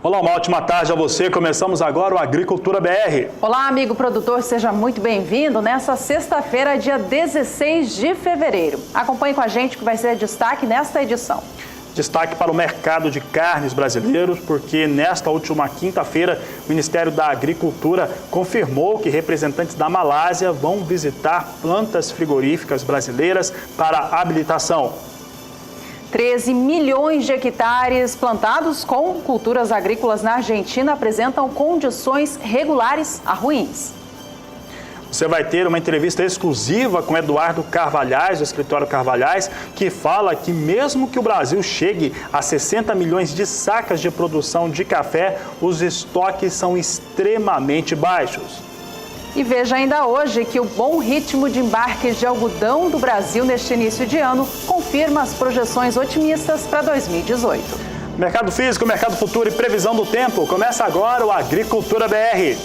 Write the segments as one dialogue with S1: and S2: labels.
S1: Olá, uma ótima tarde a você. Começamos agora o Agricultura BR.
S2: Olá, amigo produtor, seja muito bem-vindo nessa sexta-feira, dia 16 de fevereiro. Acompanhe com a gente que vai ser destaque nesta edição.
S1: Destaque para o mercado de carnes brasileiros, porque nesta última quinta-feira, o Ministério da Agricultura confirmou que representantes da Malásia vão visitar plantas frigoríficas brasileiras para habilitação.
S2: 13 milhões de hectares plantados com culturas agrícolas na Argentina apresentam condições regulares a ruins.
S1: Você vai ter uma entrevista exclusiva com Eduardo Carvalhais, do escritório Carvalhais, que fala que mesmo que o Brasil chegue a 60 milhões de sacas de produção de café, os estoques são extremamente baixos.
S2: E veja ainda hoje que o bom ritmo de embarques de algodão do Brasil neste início de ano confirma as projeções otimistas para 2018.
S1: Mercado físico, mercado futuro e previsão do tempo. Começa agora o Agricultura BR.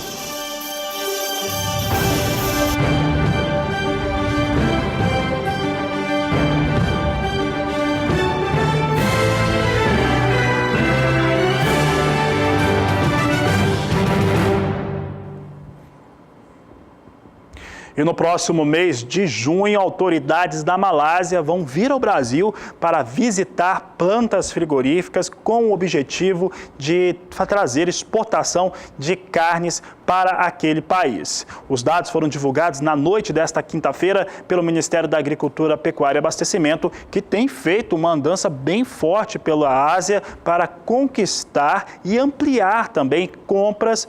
S1: E no próximo mês de junho, autoridades da Malásia vão vir ao Brasil para visitar plantas frigoríficas com o objetivo de trazer exportação de carnes para aquele país. Os dados foram divulgados na noite desta quinta-feira pelo Ministério da Agricultura, Pecuária e Abastecimento, que tem feito uma andança bem forte pela Ásia para conquistar e ampliar também compras,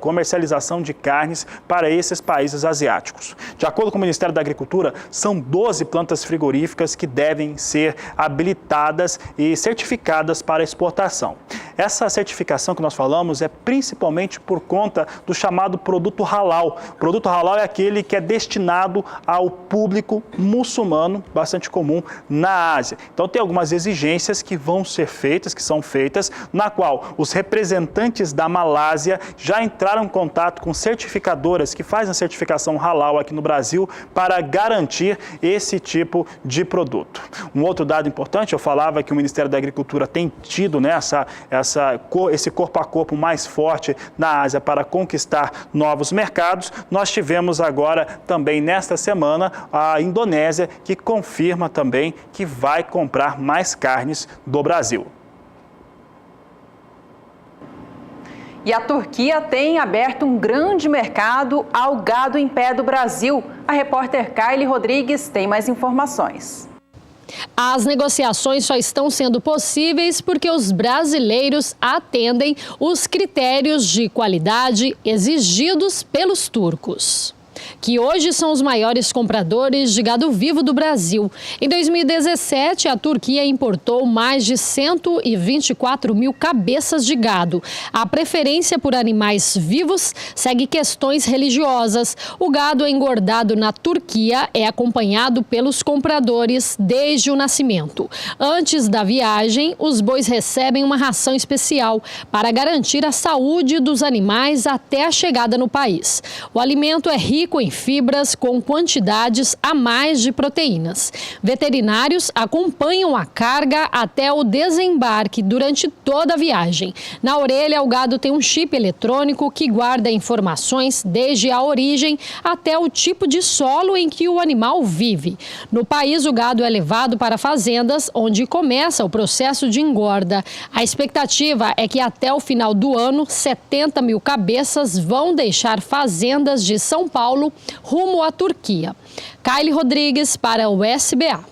S1: comercialização de carnes para esses países asiáticos. De acordo com o Ministério da Agricultura, são 12 plantas frigoríficas que devem ser habilitadas e certificadas para exportação. Essa certificação que nós falamos é principalmente por conta do chamado produto halal. O produto halal é aquele que é destinado ao público muçulmano, bastante comum na Ásia. Então tem algumas exigências que vão ser feitas, que são feitas, na qual os representantes da Malásia já entraram em contato com certificadoras que fazem a certificação halal aqui no Brasil para garantir esse tipo de produto. Um outro dado importante, eu falava que o Ministério da Agricultura tem tido esse corpo a corpo mais forte na Ásia para conquistar novos mercados. Nós tivemos agora também nesta semana a Indonésia, que confirma também que vai comprar mais carnes do Brasil.
S2: E a Turquia tem aberto um grande mercado ao gado em pé do Brasil. A repórter Kylie Rodrigues tem mais informações.
S3: As negociações só estão sendo possíveis porque os brasileiros atendem os critérios de qualidade exigidos pelos turcos, que hoje são os maiores compradores de gado vivo do Brasil. Em 2017, a Turquia importou mais de 124 mil cabeças de gado. A preferência por animais vivos segue questões religiosas. O gado engordado na Turquia é acompanhado pelos compradores desde o nascimento. Antes da viagem, os bois recebem uma ração especial para garantir a saúde dos animais até a chegada no país. O alimento é rico em fibras com quantidades a mais de proteínas. Veterinários acompanham a carga até o desembarque durante toda a viagem. Na orelha, o gado tem um chip eletrônico que guarda informações desde a origem até o tipo de solo em que o animal vive. No país, o gado é levado para fazendas onde começa o processo de engorda. A expectativa é que até o final do ano, 70 mil cabeças vão deixar fazendas de São Paulo rumo à Turquia. Kylie Rodrigues para o SBA.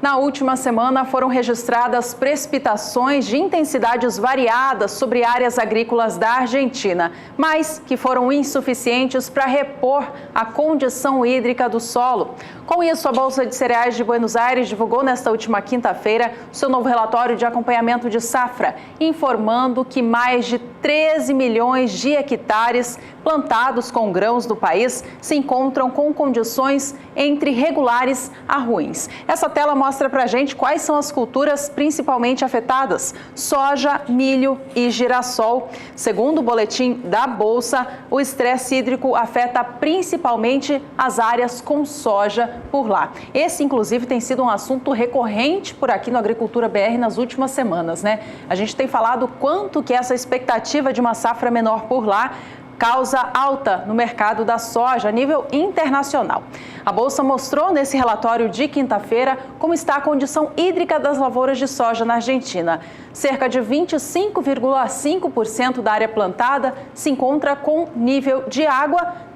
S2: Na última semana foram registradas precipitações de intensidades variadas sobre áreas agrícolas da Argentina, mas que foram insuficientes para repor a condição hídrica do solo. Com isso, a Bolsa de Cereais de Buenos Aires divulgou nesta última quinta-feira seu novo relatório de acompanhamento de safra, informando que mais de 13 milhões de hectares plantados com grãos do país se encontram com condições entre regulares a ruins. Essa tela mostra pra gente quais são as culturas principalmente afetadas: soja, milho e girassol. Segundo o boletim da Bolsa, o estresse hídrico afeta principalmente as áreas com soja por lá. Esse, inclusive, tem sido um assunto recorrente por aqui no Agricultura BR nas últimas semanas, né? A gente tem falado quanto que essa expectativa de uma safra menor por lá causa alta no mercado da soja a nível internacional. A Bolsa mostrou nesse relatório de quinta-feira como está a condição hídrica das lavouras de soja na Argentina. Cerca de 25,5% da área plantada se encontra com nível de água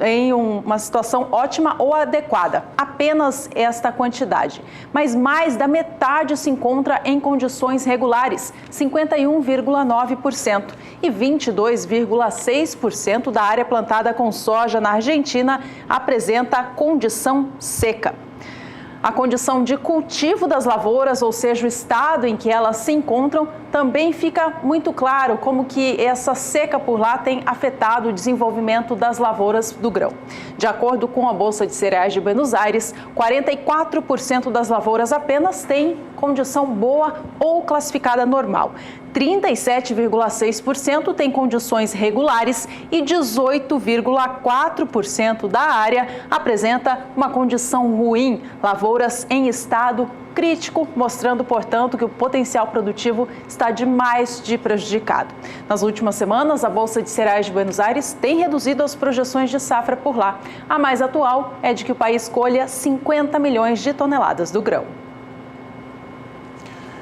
S2: em uma situação ótima ou adequada, apenas esta quantidade. Mas mais da metade se encontra em condições regulares, 51,9%, e 22,6% da área plantada com soja na Argentina apresenta condição seca. A condição de cultivo das lavouras, ou seja, o estado em que elas se encontram, também fica muito claro como que essa seca por lá tem afetado o desenvolvimento das lavouras do grão. De acordo com a Bolsa de Cereais de Buenos Aires, 44% das lavouras apenas têm condição boa ou classificada normal. 37,6% tem condições regulares e 18,4% da área apresenta uma condição ruim, lavouras em estado crítico, mostrando, portanto, que o potencial produtivo está demais de prejudicado. Nas últimas semanas, a Bolsa de Cereais de Buenos Aires tem reduzido as projeções de safra por lá. A mais atual é de que o país colha 50 milhões de toneladas do grão.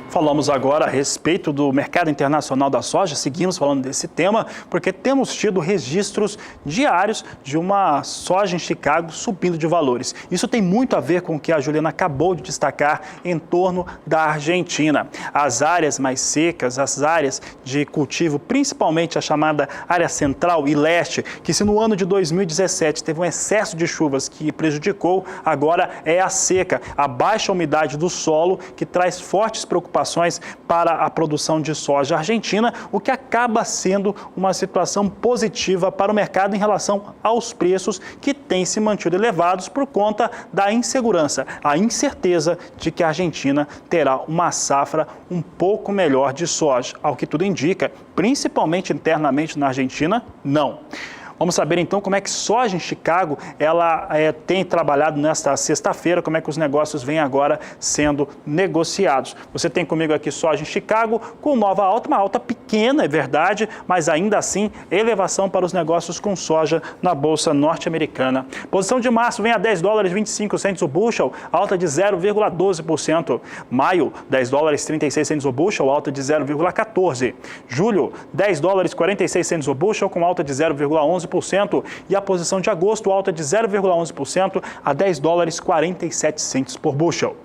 S1: Falamos agora a respeito do mercado internacional da soja, seguimos falando desse tema, porque temos tido registros diários de uma soja em Chicago subindo de valores. Isso tem muito a ver com o que a Juliana acabou de destacar em torno da Argentina. As áreas mais secas, as áreas de cultivo, principalmente a chamada área central e leste, que se no ano de 2017 teve um excesso de chuvas que prejudicou, agora é a seca, a baixa umidade do solo, que traz fortes preocupações para a produção de soja argentina, o que acaba sendo uma situação positiva para o mercado em relação aos preços que têm se mantido elevados por conta da insegurança, a incerteza de que a Argentina terá uma safra um pouco melhor de soja. Ao que tudo indica, principalmente internamente na Argentina, não. Vamos saber então como é que soja em Chicago tem trabalhado nesta sexta-feira, como é que os negócios vêm agora sendo negociados. Você tem comigo aqui soja em Chicago com nova alta, uma alta pequena, é verdade, mas ainda assim elevação para os negócios com soja na Bolsa norte-americana. Posição de março vem a $10,25 o bushel, alta de 0,12%. Maio, $10,36 o bushel, alta de 0,14%. Julho, $10,46 o bushel, com alta de 0,11%. E a posição de agosto, alta de 0,11% a $10,47 por bushel.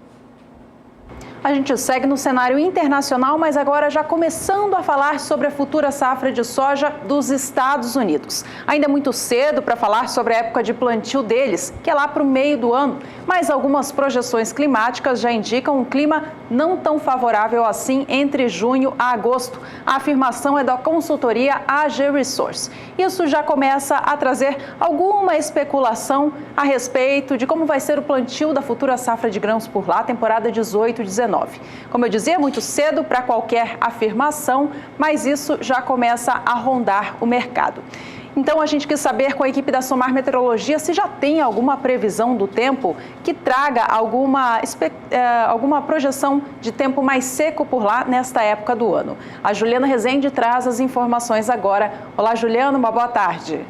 S2: A gente segue no cenário internacional, mas agora já começando a falar sobre a futura safra de soja dos Estados Unidos. Ainda é muito cedo para falar sobre a época de plantio deles, que é lá para o meio do ano, mas algumas projeções climáticas já indicam um clima não tão favorável assim entre junho a agosto. A afirmação é da consultoria AG Resource. Isso já começa a trazer alguma especulação a respeito de como vai ser o plantio da futura safra de grãos por lá, temporada 18-19. Como eu dizia, é muito cedo para qualquer afirmação, mas isso já começa a rondar o mercado. Então, a gente quis saber com a equipe da Somar Meteorologia se já tem alguma previsão do tempo que traga alguma projeção de tempo mais seco por lá nesta época do ano. A Juliana Rezende traz as informações agora. Olá, Juliana, uma boa tarde.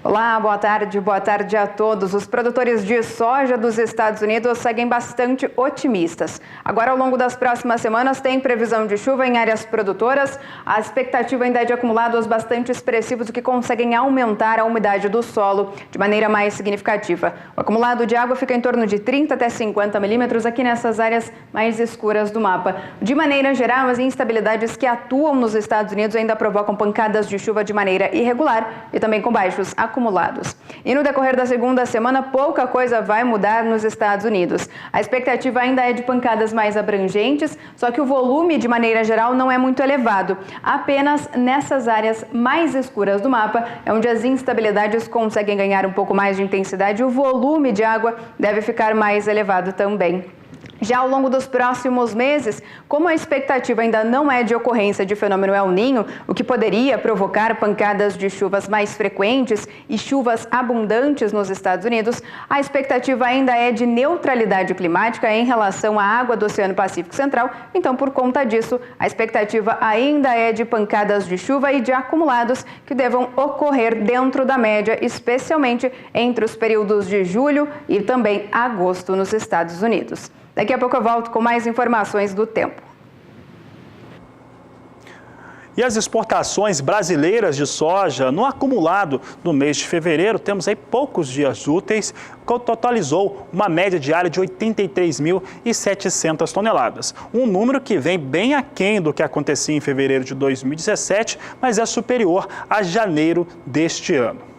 S4: Olá, boa tarde a todos. Os produtores de soja dos Estados Unidos seguem bastante otimistas. Agora, ao longo das próximas semanas, tem previsão de chuva em áreas produtoras. A expectativa ainda é de acumulados bastante expressivos, o que conseguem aumentar a umidade do solo de maneira mais significativa. O acumulado de água fica em torno de 30 até 50 milímetros aqui nessas áreas mais escuras do mapa. De maneira geral, as instabilidades que atuam nos Estados Unidos ainda provocam pancadas de chuva de maneira irregular e também com baixos acumulados acumulados. E no decorrer da segunda semana, pouca coisa vai mudar nos Estados Unidos. A expectativa ainda é de pancadas mais abrangentes, só que o volume, de maneira geral, não é muito elevado. Apenas nessas áreas mais escuras do mapa, é onde as instabilidades conseguem ganhar um pouco mais de intensidade e o volume de água deve ficar mais elevado também. Já ao longo dos próximos meses, como a expectativa ainda não é de ocorrência de fenômeno El Niño, o que poderia provocar pancadas de chuvas mais frequentes e chuvas abundantes nos Estados Unidos, a expectativa ainda é de neutralidade climática em relação à água do Oceano Pacífico Central. Então, por conta disso, a expectativa ainda é de pancadas de chuva e de acumulados que devam ocorrer dentro da média, especialmente entre os períodos de julho e também agosto nos Estados Unidos. Daqui a pouco eu volto com mais informações do tempo.
S1: E as exportações brasileiras de soja, no acumulado do mês de fevereiro, temos aí poucos dias úteis, que totalizou uma média diária de 83.700 toneladas. Um número que vem bem aquém do que acontecia em fevereiro de 2017, mas é superior a janeiro deste ano.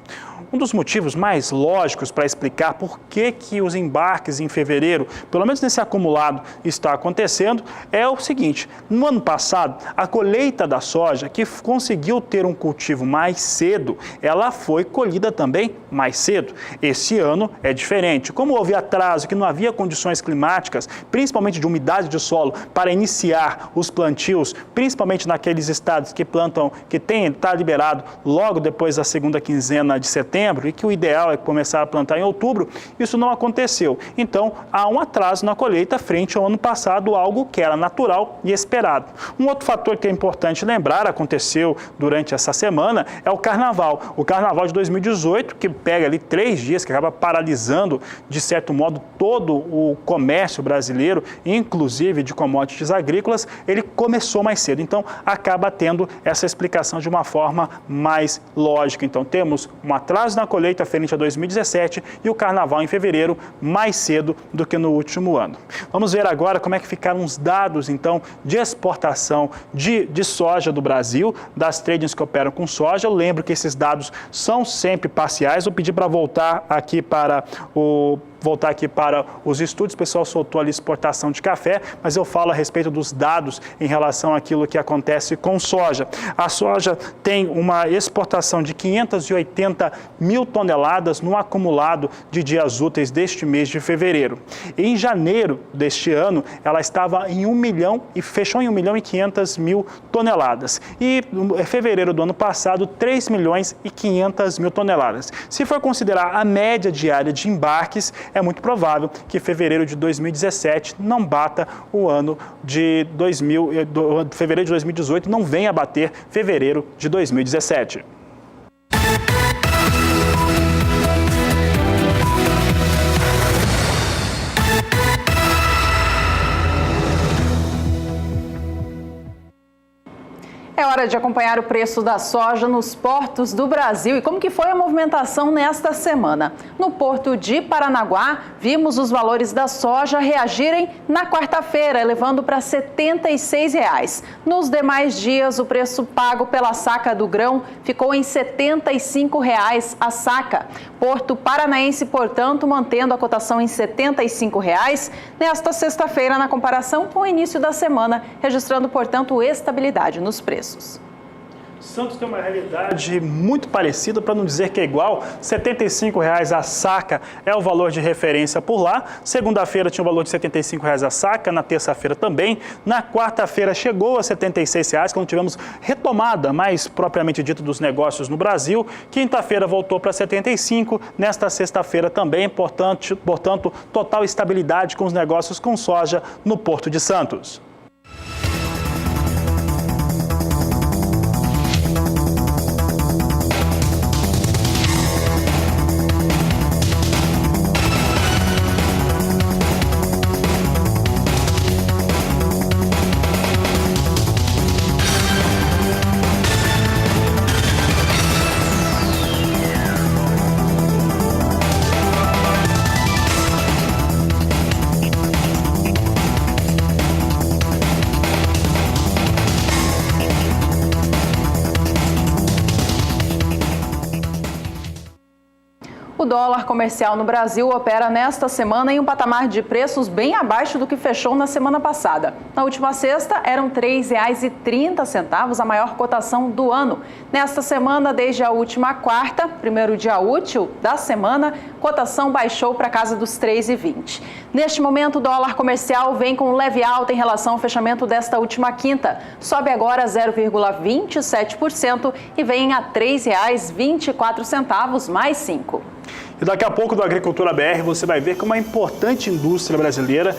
S1: Um dos motivos mais lógicos para explicar por que os embarques em fevereiro, pelo menos nesse acumulado, está acontecendo, é o seguinte: no ano passado, a colheita da soja, que conseguiu ter um cultivo mais cedo, ela foi colhida também mais cedo. Esse ano é diferente. Como houve atraso, que não havia condições climáticas, principalmente de umidade de solo, para iniciar os plantios, principalmente naqueles estados que plantam, que está liberado logo depois da segunda quinzena de setembro, e que o ideal é começar a plantar em outubro, isso não aconteceu. Então, há um atraso na colheita frente ao ano passado, algo que era natural e esperado. Um outro fator que é importante lembrar, aconteceu durante essa semana, é o Carnaval. O Carnaval de 2018, que pega ali 3 dias, que acaba paralisando, de certo modo, todo o comércio brasileiro, inclusive de commodities agrícolas, ele começou mais cedo. Então, acaba tendo essa explicação de uma forma mais lógica. Então, temos um atraso na colheita frente a 2017 e o Carnaval em fevereiro mais cedo do que no último ano. Vamos ver agora como é que ficaram os dados, então, de exportação de soja do Brasil, das tradings que operam com soja. Eu lembro que esses dados são sempre parciais. Vou pedir para voltar aqui para os estúdios. O pessoal soltou ali exportação de café, mas eu falo a respeito dos dados em relação àquilo que acontece com soja. A soja tem uma exportação de 580 mil toneladas no acumulado de dias úteis deste mês de fevereiro. Em janeiro deste ano, ela estava em 1 milhão e fechou em 1 milhão e 500 mil toneladas. E em fevereiro do ano passado, 3 milhões e 500 mil toneladas. Se for considerar a média diária de embarques, é muito provável que fevereiro de 2017 não bata o ano de fevereiro de 2018, não venha a bater fevereiro de 2017.
S2: É hora de acompanhar o preço da soja nos portos do Brasil e como que foi a movimentação nesta semana. No porto de Paranaguá, vimos os valores da soja reagirem na quarta-feira, elevando para R$ 76. Nos demais dias, o preço pago pela saca do grão ficou em R$ 75 a saca. Porto Paranaense, portanto, mantendo a cotação em R$ 75 nesta sexta-feira, na comparação com o início da semana, registrando, portanto, estabilidade nos preços.
S1: Santos tem uma realidade muito parecida, para não dizer que é igual. R$ 75 a saca é o valor de referência por lá. Segunda-feira tinha o valor de R$ 75 a saca, na terça-feira também. Na quarta-feira chegou a R$ 76, quando tivemos retomada, mais propriamente dito, dos negócios no Brasil. Quinta-feira voltou para R$ 75, nesta sexta-feira também, portanto, total estabilidade com os negócios com soja no Porto de Santos.
S2: dólar comercial no Brasil opera nesta semana em um patamar de preços bem abaixo do que fechou na semana passada. Na última sexta, eram R$ 3,30, a maior cotação do ano. Nesta semana, desde a última quarta, primeiro dia útil da semana, cotação baixou para casa dos R$ 3,20. Neste momento, o dólar comercial vem com leve alta em relação ao fechamento desta última quinta. Sobe agora 0,27% e vem a R$ 3,24 mais 5.
S1: E daqui a pouco do Agricultura BR você vai ver como uma importante indústria brasileira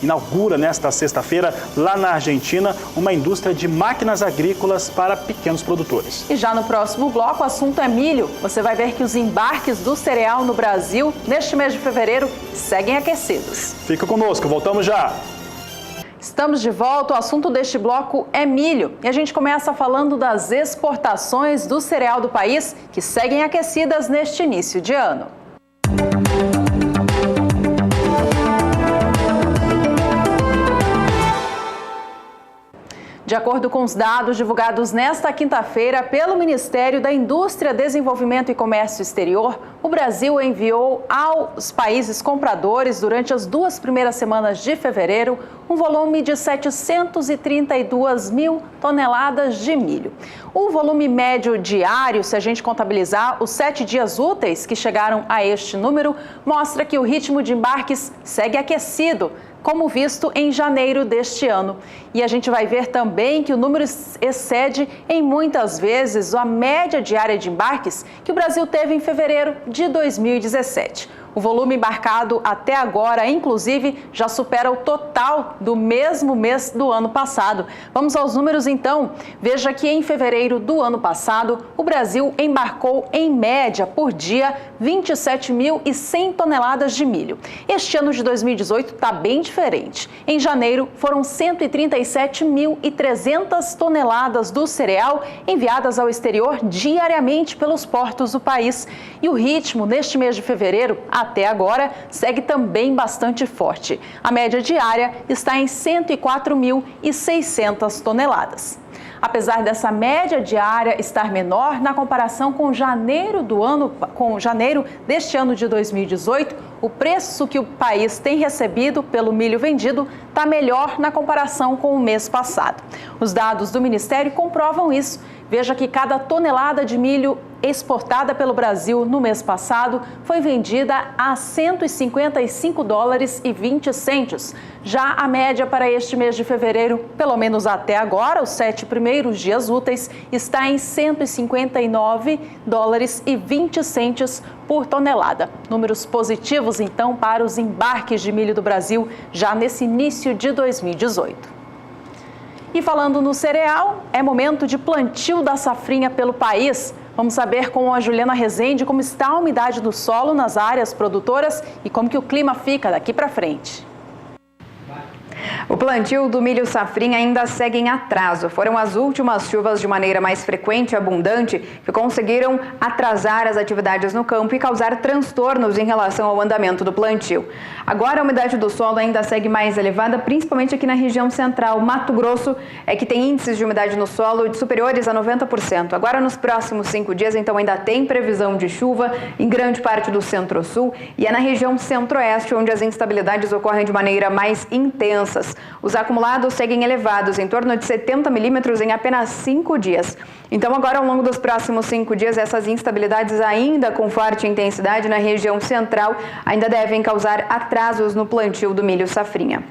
S1: inaugura nesta sexta-feira, lá na Argentina, uma indústria de máquinas agrícolas para pequenos produtores.
S2: E já no próximo bloco, o assunto é milho. Você vai ver que os embarques do cereal no Brasil, neste mês de fevereiro, seguem aquecidos.
S1: Fica conosco, voltamos já!
S2: Estamos de volta, o assunto deste bloco é milho. E a gente começa falando das exportações do cereal do país, que seguem aquecidas neste início de ano. De acordo com os dados divulgados nesta quinta-feira pelo Ministério da Indústria, Desenvolvimento e Comércio Exterior, o Brasil enviou aos países compradores, durante as 2 primeiras semanas de fevereiro, um volume de 732 mil toneladas de milho. O volume médio diário, se a gente contabilizar os 7 dias úteis que chegaram a este número, mostra que o ritmo de embarques segue aquecido, como visto em janeiro deste ano. E a gente vai ver também que o número excede em muitas vezes a média diária de embarques que o Brasil teve em fevereiro de 2017. O volume embarcado até agora, inclusive, já supera o total do mesmo mês do ano passado. Vamos aos números então. Veja que em fevereiro do ano passado, o Brasil embarcou em média por dia 27.100 toneladas de milho. Este ano de 2018 está bem diferente. Em janeiro, foram 137.300 toneladas do cereal enviadas ao exterior diariamente pelos portos do país. E o ritmo neste mês de fevereiro, até agora, segue também bastante forte. A média diária está em 104.600 toneladas. Apesar dessa média diária estar menor na comparação com janeiro deste ano de 2018, o preço que o país tem recebido pelo milho vendido está melhor na comparação com o mês passado. Os dados do Ministério comprovam isso. Veja que cada tonelada de milho exportada pelo Brasil no mês passado foi vendida a $155,20. Já a média para este mês de fevereiro, pelo menos até agora, os 7 primeiros dias úteis, está em $159,20 por tonelada. Números positivos, então, para os embarques de milho do Brasil já nesse início de 2018. E falando no cereal, é momento de plantio da safrinha pelo país. Vamos saber com a Juliana Rezende como está a umidade do solo nas áreas produtoras e como que o clima fica daqui para frente.
S4: O plantio do milho safrinha ainda segue em atraso. Foram as últimas chuvas de maneira mais frequente e abundante que conseguiram atrasar as atividades no campo e causar transtornos em relação ao andamento do plantio. Agora a umidade do solo ainda segue mais elevada, principalmente aqui na região central. Mato Grosso é que tem índices de umidade no solo superiores a 90%. Agora nos próximos 5 dias, então, ainda tem previsão de chuva em grande parte do centro-sul e é na região centro-oeste onde as instabilidades ocorrem de maneira mais intensas. Os acumulados seguem elevados, em torno de 70 milímetros em apenas 5 dias. Então, agora, ao longo dos próximos 5 dias, essas instabilidades ainda com forte intensidade na região central ainda devem causar atrasos no plantio do milho safrinha.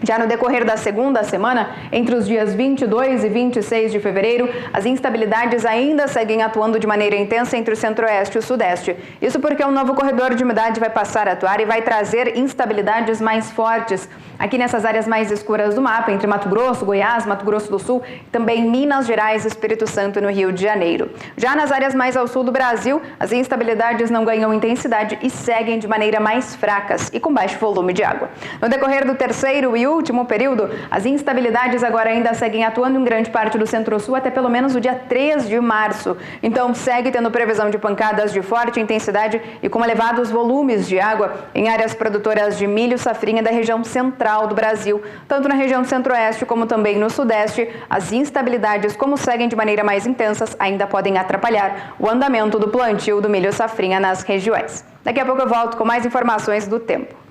S4: Já no decorrer da segunda semana, entre os dias 22 e 26 de fevereiro, as instabilidades ainda seguem atuando de maneira intensa entre o centro-oeste e o sudeste. Isso porque um novo corredor de umidade vai passar a atuar e vai trazer instabilidades mais fortes aqui nessas áreas mais escuras do mapa, entre Mato Grosso, Goiás, Mato Grosso do Sul, também Minas Gerais, Espírito Santo e no Rio de Janeiro. Já nas áreas mais ao sul do Brasil, as instabilidades não ganham intensidade e seguem de maneira mais fracas e com baixo volume de água. No decorrer do terceiro e último período, as instabilidades agora ainda seguem atuando em grande parte do Centro-Sul até pelo menos o dia 3 de março. Então, segue tendo previsão de pancadas de forte intensidade e com elevados volumes de água em áreas produtoras de milho safrinha da região central do Brasil. Tanto na região centro-oeste como também no sudeste, as instabilidades, como seguem de maneira mais intensas, ainda podem atrapalhar o andamento do plantio do milho safrinha nas regiões. Daqui a pouco eu volto com mais informações do tempo.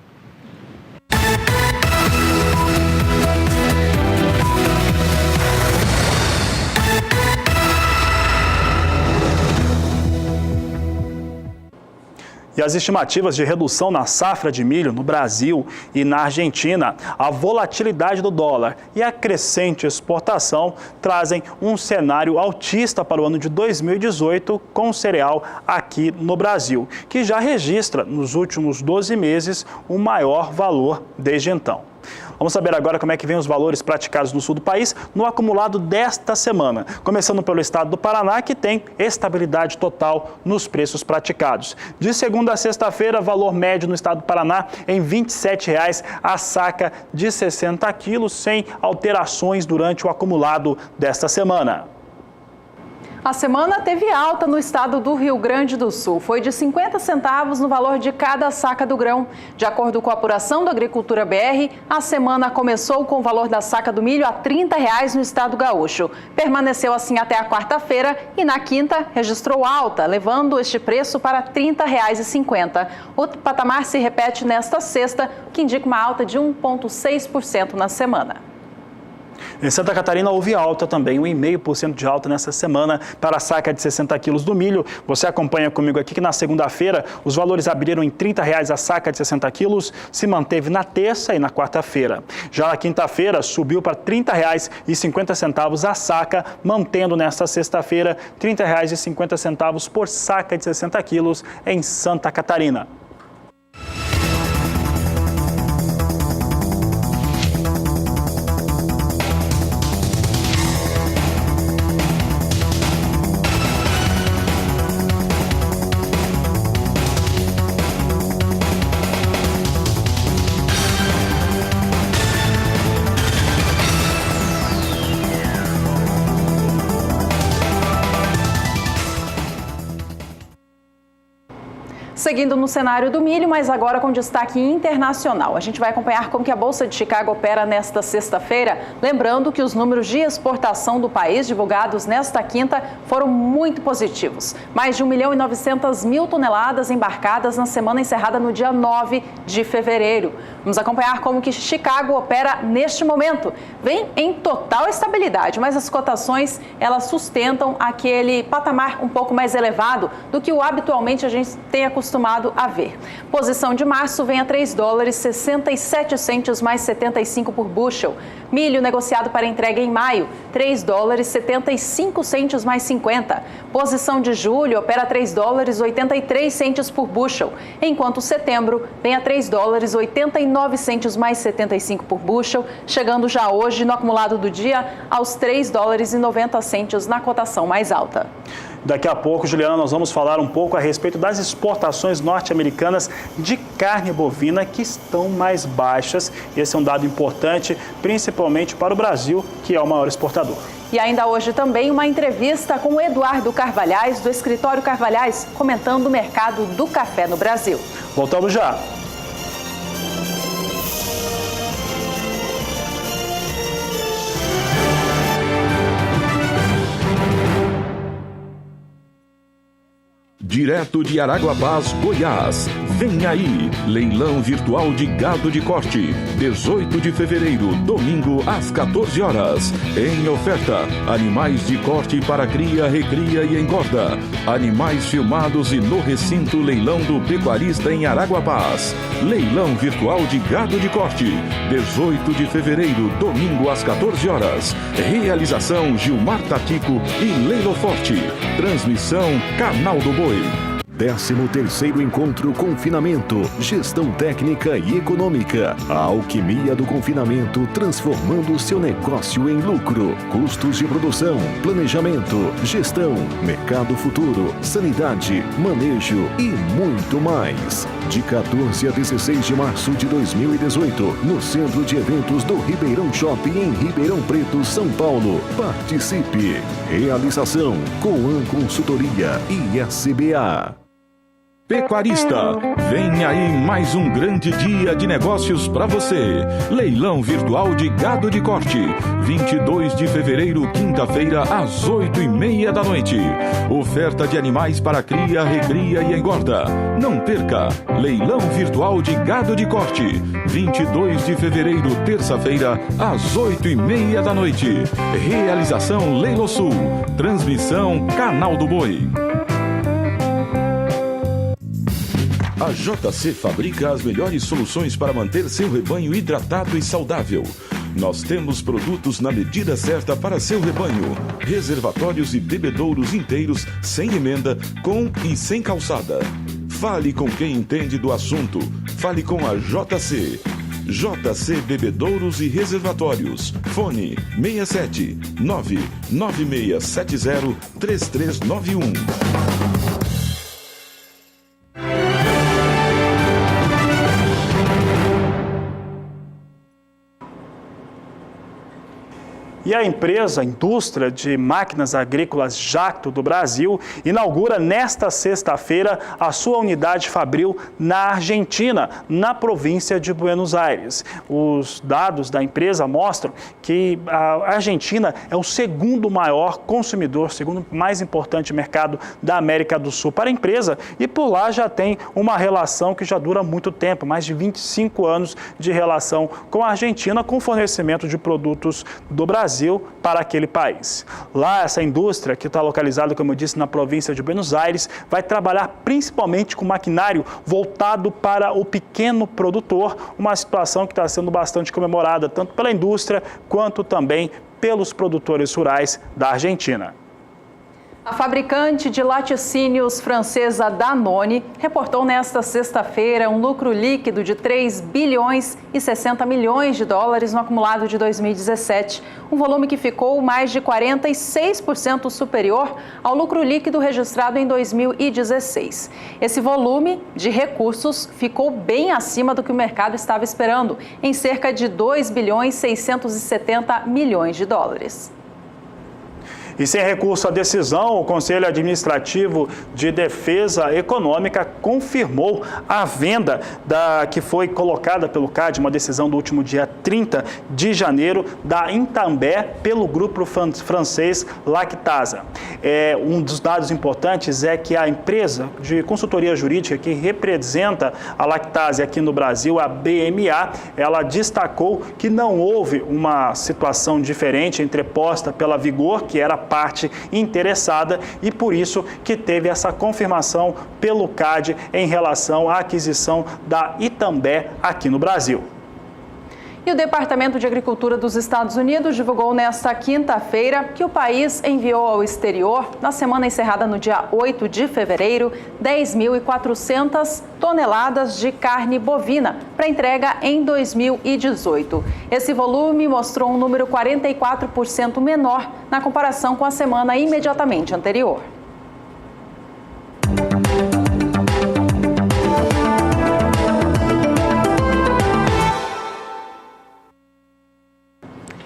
S1: E as estimativas de redução na safra de milho no Brasil e na Argentina, a volatilidade do dólar e a crescente exportação trazem um cenário altista para o ano de 2018 com o cereal aqui no Brasil, que já registra nos últimos 12 meses o maior valor desde então. Vamos saber agora como é que vem os valores praticados no sul do país no acumulado desta semana. Começando pelo estado do Paraná, que tem estabilidade total nos preços praticados. De segunda a sexta-feira, valor médio no estado do Paraná em R$ 27,00 a saca de 60 quilos, sem alterações durante o acumulado desta semana.
S2: A semana teve alta no estado do Rio Grande do Sul. Foi de 50 centavos no valor de cada saca do grão. De acordo com a apuração da Agricultura BR, a semana começou com o valor da saca do milho a R$ 30,00 no estado gaúcho. Permaneceu assim até a quarta-feira e na quinta registrou alta, levando este preço para R$ 30,50. O patamar se repete nesta sexta, o que indica uma alta de 1,6% na semana.
S1: Em Santa Catarina houve alta também, 1,5% de alta nessa semana para a saca de 60 quilos do milho. Você acompanha comigo aqui que na segunda-feira os valores abriram em R$ 30,00 a saca de 60 quilos, se manteve na terça e na quarta-feira. Já na quinta-feira subiu para R$ 30,50 a saca, mantendo nesta sexta-feira R$ 30,50 por saca de 60 quilos em Santa Catarina.
S2: Seguindo no cenário do milho, mas agora com destaque internacional. A gente vai acompanhar como que a Bolsa de Chicago opera nesta sexta-feira. Lembrando que os números de exportação do país divulgados nesta quinta foram muito positivos. Mais de 1.900.000 toneladas embarcadas na semana encerrada no dia 9 de fevereiro. Vamos acompanhar como que Chicago opera neste momento. Vem em total estabilidade, mas as cotações elas sustentam aquele patamar um pouco mais elevado do que o habitualmente a gente tem acostumado a ver. Posição de março vem a $3,67 mais 75 por bushel. Milho negociado para entrega em maio, $3,75 mais 50. Posição de julho opera $3,83 por bushel, enquanto setembro vem a $3,89 mais 75 por bushel, chegando já hoje no acumulado do dia aos $3,90 na cotação mais alta.
S1: Daqui a pouco, Juliana, nós vamos falar um pouco a respeito das exportações norte-americanas de carne bovina que estão mais baixas. Esse é um dado importante, principalmente para o Brasil, que é o maior exportador.
S2: E ainda hoje também uma entrevista com o Eduardo Carvalhais, do Escritório Carvalhais, comentando o mercado do café no Brasil.
S1: Voltamos já.
S5: Direto de Araguapaz, Goiás. Vem aí, leilão virtual de gado de corte, 18 de fevereiro, domingo às 14 horas. Em oferta, animais de corte para cria, recria e engorda. Animais filmados e no recinto leilão do pecuarista em Araguapaz. Leilão virtual de gado de corte, 18 de fevereiro, domingo às 14 horas. Realização Gilmar Tatico e Leilo Forte. Transmissão Canal do Boi.
S6: 13º Encontro Confinamento, Gestão Técnica e Econômica. A alquimia do confinamento transformando seu negócio em lucro. Custos de produção, planejamento, gestão, mercado futuro, sanidade, manejo e muito mais. de 14 a 16 de março de 2018, no Centro de Eventos do Ribeirão Shopping, em Ribeirão Preto, São Paulo. Participe! Realização: Coan Consultoria e SBA.
S5: Pecuarista, vem aí mais um grande dia de negócios para você. Leilão virtual de gado de corte, 22 de fevereiro, quinta-feira, às 8h30 da noite. Oferta de animais para cria, recria e engorda. Não perca! Leilão virtual de gado de corte, 22 de fevereiro, terça-feira, às 8h30 da noite. Realização Leilosul. Transmissão Canal do Boi. A JC fabrica as melhores soluções para manter seu rebanho hidratado e saudável. Nós temos produtos na medida certa para seu rebanho. Reservatórios e bebedouros inteiros, sem emenda, com e sem calçada. Fale com quem entende do assunto. Fale com a JC. JC Bebedouros e Reservatórios. Fone 67 99670 3391.
S1: E a empresa, a indústria de máquinas agrícolas Jacto do Brasil, inaugura nesta sexta-feira a sua unidade fabril na Argentina, na província de Buenos Aires. Os dados da empresa mostram que a Argentina é o segundo maior consumidor, segundo mais importante mercado da América do Sul para a empresa, e por lá já tem uma relação que já dura muito tempo, mais de 25 anos de relação com a Argentina, com fornecimento de produtos do Brasil para aquele país. Lá, essa indústria, que está localizada, como eu disse, na província de Buenos Aires, vai trabalhar principalmente com maquinário voltado para o pequeno produtor, uma situação que está sendo bastante comemorada, tanto pela indústria quanto também pelos produtores rurais da Argentina.
S2: A fabricante de laticínios francesa Danone reportou nesta sexta-feira um lucro líquido de 3 bilhões e 60 milhões de dólares no acumulado de 2017, um volume que ficou mais de 46% superior ao lucro líquido registrado em 2016. Esse volume de recursos ficou bem acima do que o mercado estava esperando, em cerca de 2 bilhões e 670 milhões de dólares.
S1: E sem recurso à decisão, o Conselho Administrativo de Defesa Econômica confirmou a venda que foi colocada pelo CAD, uma decisão do último dia 30 de janeiro, da Intambé pelo grupo francês Lactasa. Um dos dados importantes é que a empresa de consultoria jurídica que representa a Lactasa aqui no Brasil, a BMA, ela destacou que não houve uma situação diferente entreposta pela Vigor, que era parte interessada, e por isso que teve essa confirmação pelo CAD em relação à aquisição da Intambé aqui no Brasil.
S2: E o Departamento de Agricultura dos Estados Unidos divulgou nesta quinta-feira que o país enviou ao exterior, na semana encerrada no dia 8 de fevereiro, 10.400 toneladas de carne bovina para entrega em 2018. Esse volume mostrou um número 44% menor na comparação com a semana imediatamente anterior.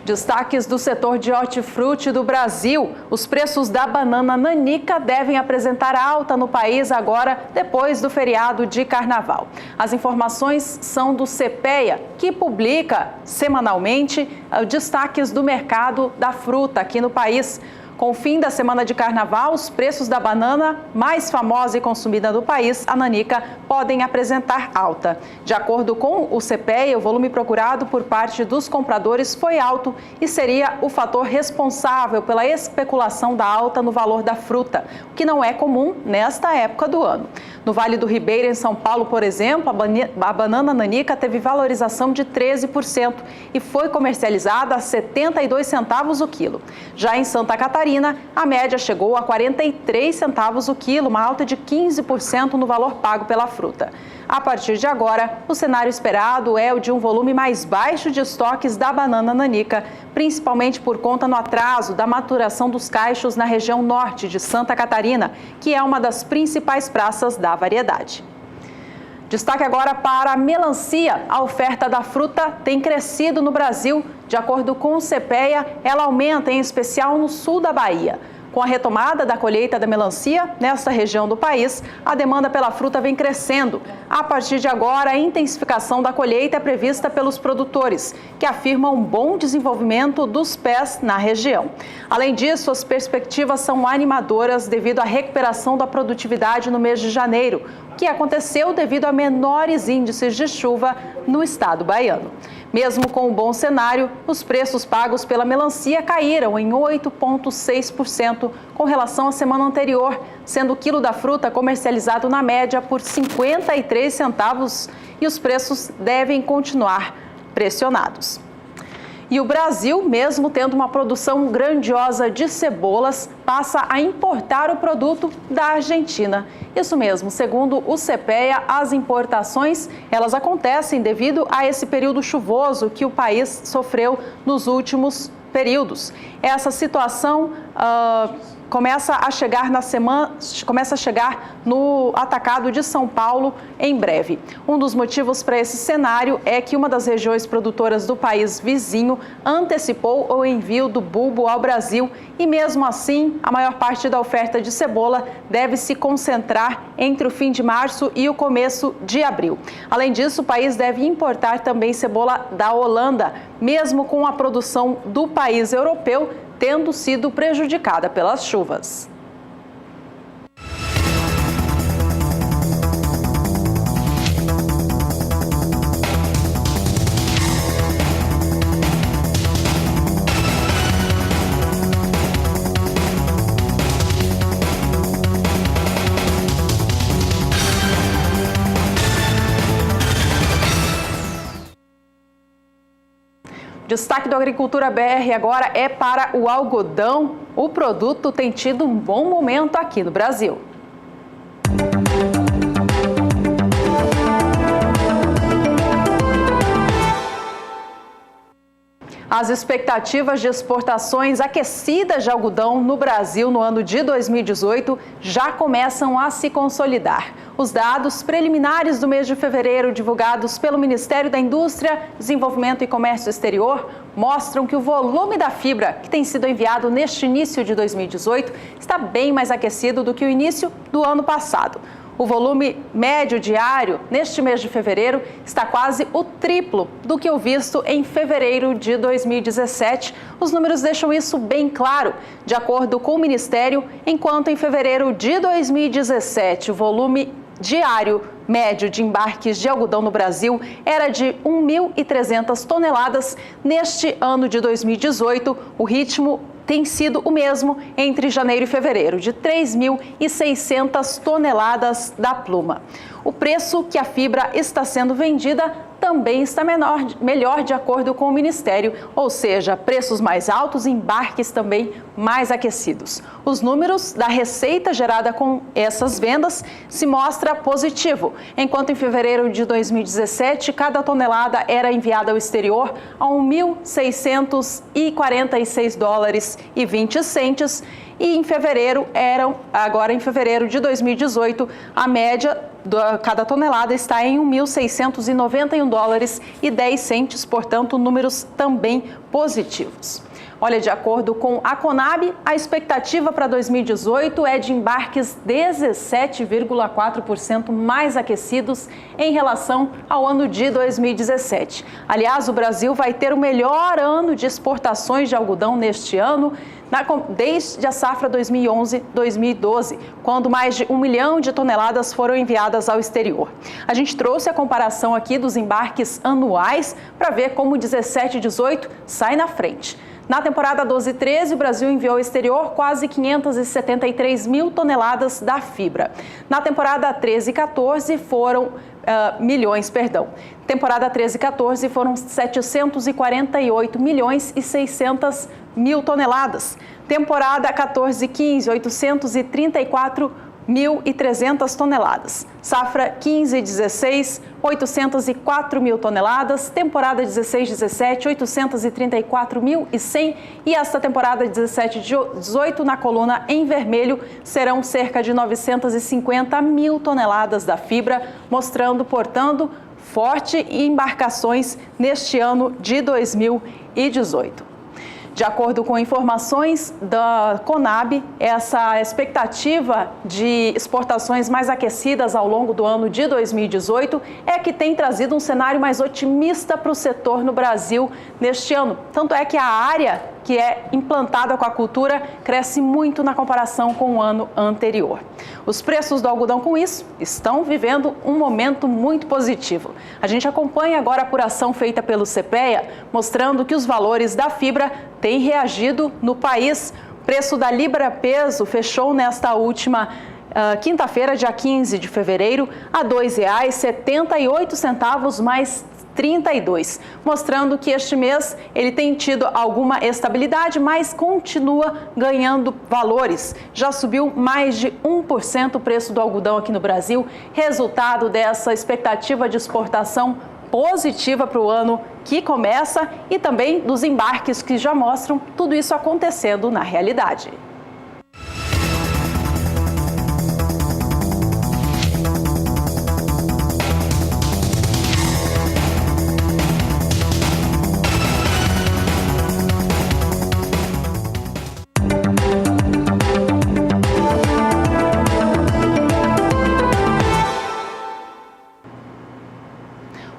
S2: Destaques do setor de hortifruti do Brasil. Os preços da banana nanica devem apresentar alta no país agora, depois do feriado de carnaval. As informações são do CPEA, que publica semanalmente destaques do mercado da fruta aqui no país. Com o fim da semana de carnaval, os preços da banana mais famosa e consumida do país, a nanica, podem apresentar alta. De acordo com o CPEA, o volume procurado por parte dos compradores foi alto e seria o fator responsável pela especulação da alta no valor da fruta, o que não é comum nesta época do ano. No Vale do Ribeira, em São Paulo, por exemplo, a banana nanica teve valorização de 13% e foi comercializada a 72 centavos o quilo. Já em Santa Catarina, a média chegou a 43 centavos o quilo, uma alta de 15% no valor pago pela fruta. A partir de agora, o cenário esperado é o de um volume mais baixo de estoques da banana nanica, principalmente por conta no atraso da maturação dos cachos na região norte de Santa Catarina, que é uma das principais praças da variedade. Destaque agora para a melancia. A oferta da fruta tem crescido no Brasil. De acordo com o CPEA, ela aumenta, em especial no sul da Bahia. Com a retomada da colheita da melancia nesta região do país, a demanda pela fruta vem crescendo. A partir de agora, a intensificação da colheita é prevista pelos produtores, que afirmam um bom desenvolvimento dos pés na região. Além disso, as perspectivas são animadoras devido à recuperação da produtividade no mês de janeiro, que aconteceu devido a menores índices de chuva no estado baiano. Mesmo com um bom cenário, os preços pagos pela melancia caíram em 8,6% com relação à semana anterior, sendo o quilo da fruta comercializado na média por 53 centavos e os preços devem continuar pressionados. E o Brasil, mesmo tendo uma produção grandiosa de cebolas, passa a importar o produto da Argentina. Isso mesmo, segundo o CPEA, as importações elas acontecem devido a esse período chuvoso que o país sofreu nos últimos períodos. Essa situação começa a chegar no atacado de São Paulo em breve. Um dos motivos para esse cenário é que uma das regiões produtoras do país vizinho antecipou o envio do bulbo ao Brasil e, mesmo assim, a maior parte da oferta de cebola deve se concentrar entre o fim de março e o começo de abril. Além disso, o país deve importar também cebola da Holanda, mesmo com a produção do país europeu tendo sido prejudicada pelas chuvas. Destaque do Agricultura BR agora é para o algodão. O produto tem tido um bom momento aqui no Brasil. As expectativas de exportações aquecidas de algodão no Brasil no ano de 2018 já começam a se consolidar. Os dados preliminares do mês de fevereiro, divulgados pelo Ministério da Indústria, Desenvolvimento e Comércio Exterior, mostram que o volume da fibra que tem sido enviado neste início de 2018 está bem mais aquecido do que o início do ano passado. O volume médio diário neste mês de fevereiro está quase o triplo do que o visto em fevereiro de 2017. Os números deixam isso bem claro. De acordo com o Ministério, enquanto em fevereiro de 2017 o volume diário médio de embarques de algodão no Brasil era de 1.300 toneladas, neste ano de 2018 o ritmo tem sido o mesmo entre janeiro e fevereiro, de 3.600 toneladas da pluma. O preço que a fibra está sendo vendida também está melhor de acordo com o Ministério, ou seja, preços mais altos e embarques também mais aquecidos. Os números da receita gerada com essas vendas se mostra positivo. Enquanto em fevereiro de 2017, cada tonelada era enviada ao exterior a $1.646,20 e em fevereiro agora em fevereiro de 2018, a média cada tonelada está em $1.691,10, portanto, números também positivos. Olha, de acordo com a Conab, a expectativa para 2018 é de embarques 17,4% mais aquecidos em relação ao ano de 2017. Aliás, o Brasil vai ter o melhor ano de exportações de algodão neste ano, desde a safra 2011-2012, quando mais de 1 milhão de toneladas foram enviadas ao exterior. A gente trouxe a comparação aqui dos embarques anuais para ver como o 17 e 18 sai na frente. Na temporada 12-13, o Brasil enviou ao exterior quase 573 mil toneladas da fibra. Na temporada 13-14 foram Temporada 13-14 foram 748 milhões e 600 mil toneladas. Temporada 14-15, 834 1.300 toneladas. Safra 15/16, 804 mil toneladas. Temporada 16/17, 834.100. E esta temporada 17/18, na coluna em vermelho, serão cerca de 950 mil toneladas da fibra, mostrando, portanto, forte embarcações neste ano de 2018. De acordo com informações da Conab, essa expectativa de exportações mais aquecidas ao longo do ano de 2018 é que tem trazido um cenário mais otimista para o setor no Brasil neste ano. Tanto é que a área que é implantada com a cultura cresce muito na comparação com o ano anterior. Os preços do algodão, com isso, estão vivendo um momento muito positivo. A gente acompanha agora a apuração feita pelo CPEA, mostrando que os valores da fibra têm reagido no país. O preço da libra-peso fechou nesta última quinta-feira, dia 15 de fevereiro, a R$ 2,78 mais 32, mostrando que este mês ele tem tido alguma estabilidade, mas continua ganhando valores. Já subiu mais de 1% o preço do algodão aqui no Brasil, resultado dessa expectativa de exportação positiva para o ano que começa e também dos embarques que já mostram tudo isso acontecendo na realidade.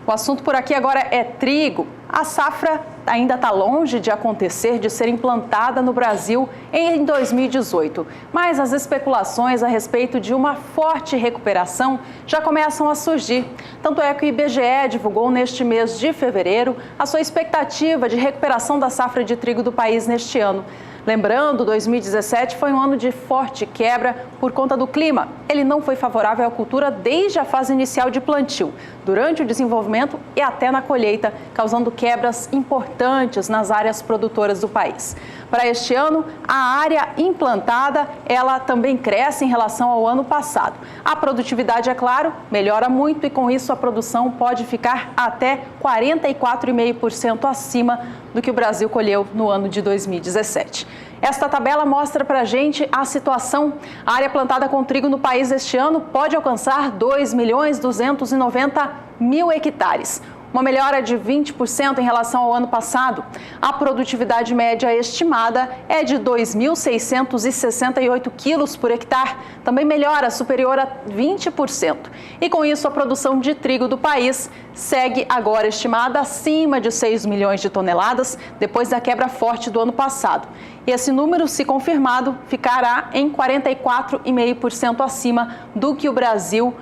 S2: O assunto por aqui agora é trigo. A safra ainda está longe de acontecer, de ser implantada no Brasil em 2018. Mas as especulações a respeito de uma forte recuperação já começam a surgir. Tanto é que o IBGE divulgou neste mês de fevereiro a sua expectativa de recuperação da safra de trigo do país neste ano. Lembrando, 2017 foi um ano de forte quebra por conta do clima. Ele não foi favorável à cultura desde a fase inicial de plantio, durante o desenvolvimento e até na colheita, causando quebras importantes nas áreas produtoras do país. Para este ano, a área implantada, ela também cresce em relação ao ano passado. A produtividade, é claro, melhora muito e com isso a produção pode ficar até 44,5% acima do que o Brasil colheu no ano de 2017. Esta tabela mostra para a gente a situação. A área plantada com trigo no país este ano pode alcançar 2.290.000 hectares. Uma melhora de 20% em relação ao ano passado. A produtividade média estimada é de 2.668 quilos por hectare, também melhora, superior a 20%. E com isso, a produção de trigo do país segue agora estimada acima de 6 milhões de toneladas, depois da quebra forte do ano passado. E esse número, se confirmado, ficará em 44,5% acima do que o Brasil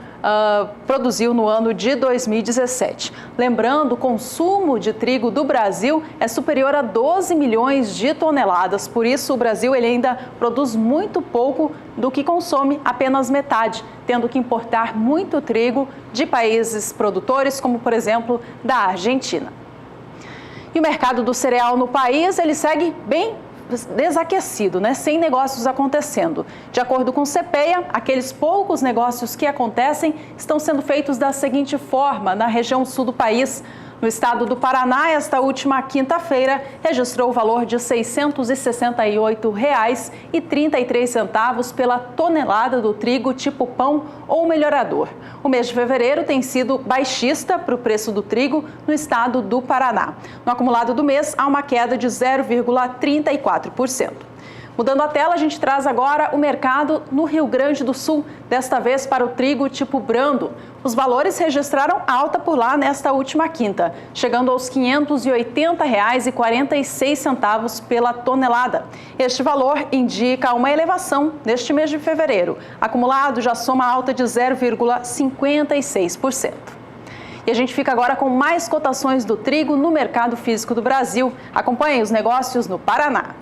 S2: produziu no ano de 2017. Lembrando, o consumo de trigo do Brasil é superior a 12 milhões de toneladas. Por isso, o Brasil ele ainda produz muito pouco do que consome, apenas metade, tendo que importar muito trigo de países produtores, como, por exemplo, da Argentina. E o mercado do cereal no país, ele segue bem desaquecido, sem negócios acontecendo. De acordo com o CPEA, aqueles poucos negócios que acontecem estão sendo feitos da seguinte forma na região sul do país. No estado do Paraná, esta última quinta-feira, registrou o valor de R$ 668,33 pela tonelada do trigo tipo pão ou melhorador. O mês de fevereiro tem sido baixista para o preço do trigo no estado do Paraná. No acumulado do mês, há uma queda de 0,34%. Mudando a tela, a gente traz agora o mercado no Rio Grande do Sul, desta vez para o trigo tipo brando. Os valores registraram alta por lá nesta última quinta, chegando aos R$ 580,46 pela tonelada. Este valor indica uma elevação neste mês de fevereiro. Acumulado já soma alta de 0,56%. E a gente fica agora com mais cotações do trigo no mercado físico do Brasil. Acompanhem os negócios no Paraná.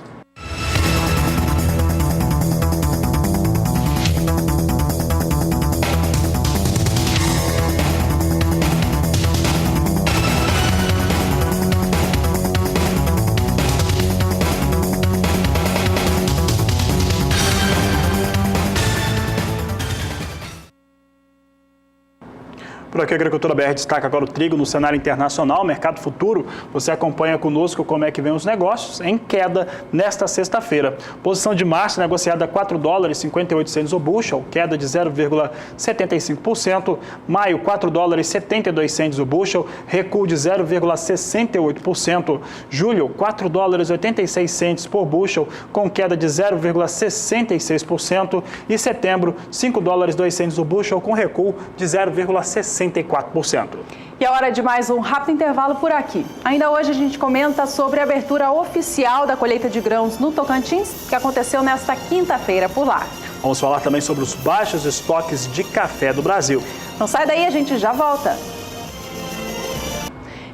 S1: Por aqui a Agricultura BR destaca agora o trigo no cenário internacional, mercado futuro. Você acompanha conosco como é que vem os negócios em queda nesta sexta-feira. Posição de março negociada a $4,58 o bushel, queda de 0,75%. Maio, $4,72 o bushel, recuo de 0,68%. Julho, $4,86 por bushel, com queda de 0,66%. E setembro, $5,02 o bushel, com recuo de 0,64%.
S2: E é hora de mais um rápido intervalo por aqui. Ainda hoje a gente comenta sobre a abertura oficial da colheita de grãos no Tocantins, que aconteceu nesta quinta-feira por lá.
S1: Vamos falar também sobre os baixos estoques de café do Brasil.
S2: Não sai daí, a gente já volta.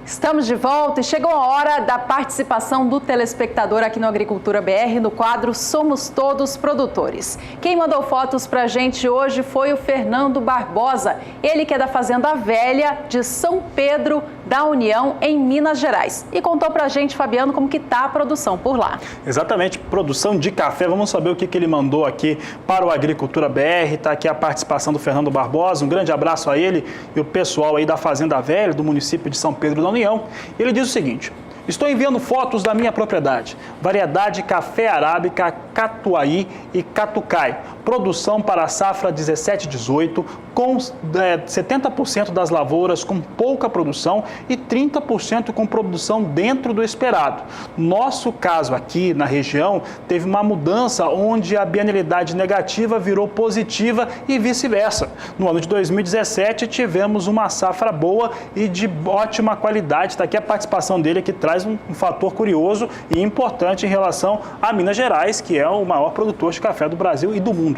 S2: Estamos de volta e chegou a hora da participação do telespectador aqui no Agricultura BR no quadro Somos Todos Produtores. Quem mandou fotos pra gente hoje foi o Fernando Barbosa, ele que é da Fazenda Velha de São Pedro da União, em Minas Gerais. E contou pra gente, Fabiano, como que tá a produção por lá.
S1: Exatamente, produção de café. Vamos saber o que ele mandou aqui para o Agricultura BR. Está aqui a participação do Fernando Barbosa. Um grande abraço a ele e o pessoal aí da Fazenda Velha, do município de São Pedro da União. Ele diz o seguinte: estou enviando fotos da minha propriedade. Variedade café arábica, catuaí e catucai. Produção para a safra 17-18, com 70% das lavouras com pouca produção e 30% com produção dentro do esperado. Nosso caso aqui na região teve uma mudança onde a bienalidade negativa virou positiva e vice-versa. No ano de 2017 tivemos uma safra boa e de ótima qualidade. Está aqui a participação dele, que traz um fator curioso e importante em relação a Minas Gerais, que é o maior produtor de café do Brasil e do mundo.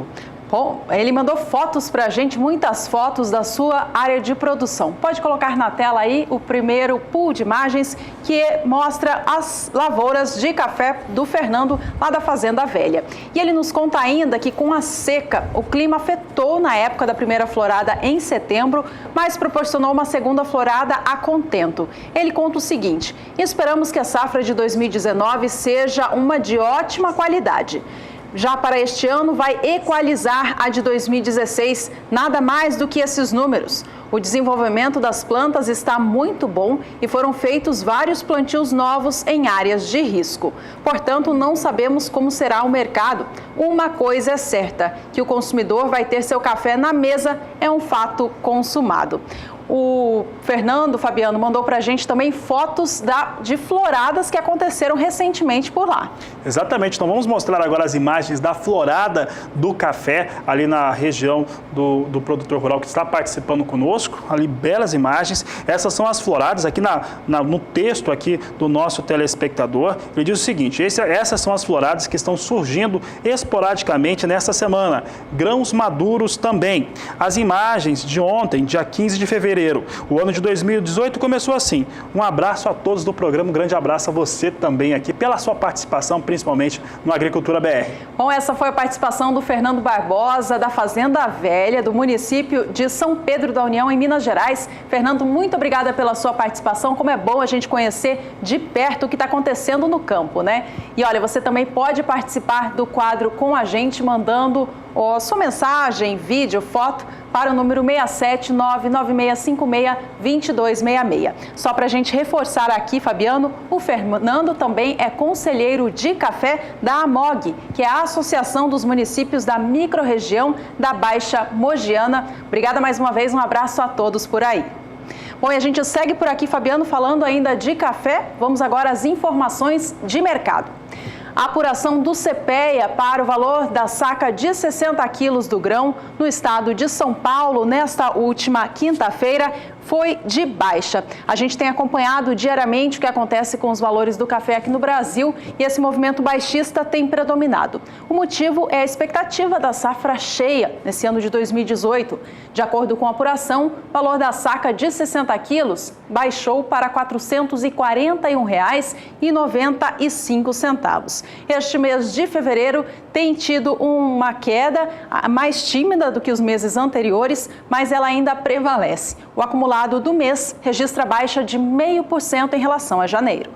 S2: Bom, ele mandou fotos pra gente, muitas fotos da sua área de produção. Pode colocar na tela aí o primeiro pool de imagens que mostra as lavouras de café do Fernando, lá da Fazenda Velha. E ele nos conta ainda que com a seca, o clima afetou na época da primeira florada em setembro, mas proporcionou uma segunda florada a contento. Ele conta o seguinte: esperamos que a safra de 2019 seja uma de ótima qualidade. Já para este ano vai equalizar a de 2016, nada mais do que esses números. O desenvolvimento das plantas está muito bom e foram feitos vários plantios novos em áreas de risco. Portanto, não sabemos como será o mercado. Uma coisa é certa, que o consumidor vai ter seu café na mesa, é um fato consumado. O Fernando, Fabiano, mandou para a gente também fotos de floradas que aconteceram recentemente por lá.
S1: Exatamente, então vamos mostrar agora as imagens da florada do café ali na região do produtor rural que está participando conosco. Ali, belas imagens. Essas são as floradas aqui no texto aqui do nosso telespectador. Ele diz o seguinte: essas são as floradas que estão surgindo esporadicamente nesta semana. Grãos maduros também. As imagens de ontem, dia 15 de fevereiro. O ano de 2018 começou assim. Um abraço a todos do programa, um grande abraço a você também aqui pela sua participação, principalmente no Agricultura BR.
S2: Bom, essa foi a participação do Fernando Barbosa, da Fazenda Velha, do município de São Pedro da União, em Minas Gerais. Fernando, muito obrigada pela sua participação. Como é bom a gente conhecer de perto o que está acontecendo no campo, né? E olha, você também pode participar do quadro com a gente, mandando sua mensagem, vídeo, foto para o número 67996562266. Só para a gente reforçar aqui, Fabiano, o Fernando também é conselheiro de café da AMOG, que é a Associação dos Municípios da Microrregião da Baixa Mogiana. Obrigada mais uma vez, um abraço a todos por aí. Bom, e a gente segue por aqui, Fabiano, falando ainda de café. Vamos agora às informações de mercado. A apuração do CPEA para o valor da saca de 60 quilos do grão no estado de São Paulo, nesta última quinta-feira, foi de baixa. A gente tem acompanhado diariamente o que acontece com os valores do café aqui no Brasil e esse movimento baixista tem predominado. O motivo é a expectativa da safra cheia nesse ano de 2018. De acordo com a apuração, o valor da saca de 60 quilos baixou para R$ 441,95. Este mês de fevereiro tem tido uma queda mais tímida do que os meses anteriores, mas ela ainda prevalece. O acumulado do mês registra baixa de 0,5% em relação a janeiro.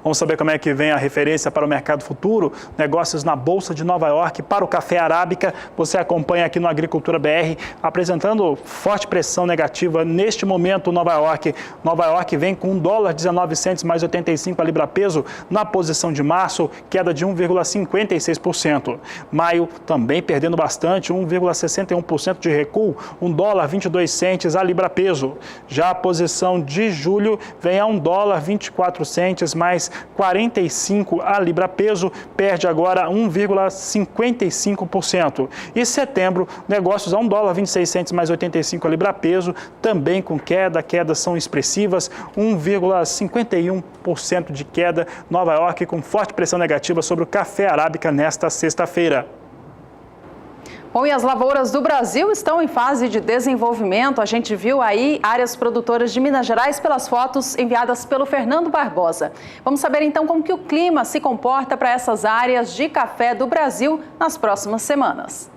S1: Vamos saber como é que vem a referência para o mercado futuro, negócios na Bolsa de Nova York para o café arábica. Você acompanha aqui no Agricultura BR, apresentando forte pressão negativa neste momento. Nova York vem com $1,19 mais 85 a libra peso na posição de março, queda de 1,56%. Maio também perdendo bastante, 1,61% de recuo, $1,22 a libra peso. Já a posição de julho vem a $1,24 mais 45 a libra peso, perde agora 1,55%. E setembro, negócios a $1,26 mais 85 a libra peso, também com queda, quedas são expressivas, 1,51% de queda. Nova York com forte pressão negativa sobre o café arábica nesta sexta-feira.
S2: Bom, e as lavouras do Brasil estão em fase de desenvolvimento. A gente viu aí áreas produtoras de Minas Gerais pelas fotos enviadas pelo Fernando Barbosa. Vamos saber então como que o clima se comporta para essas áreas de café do Brasil nas próximas semanas.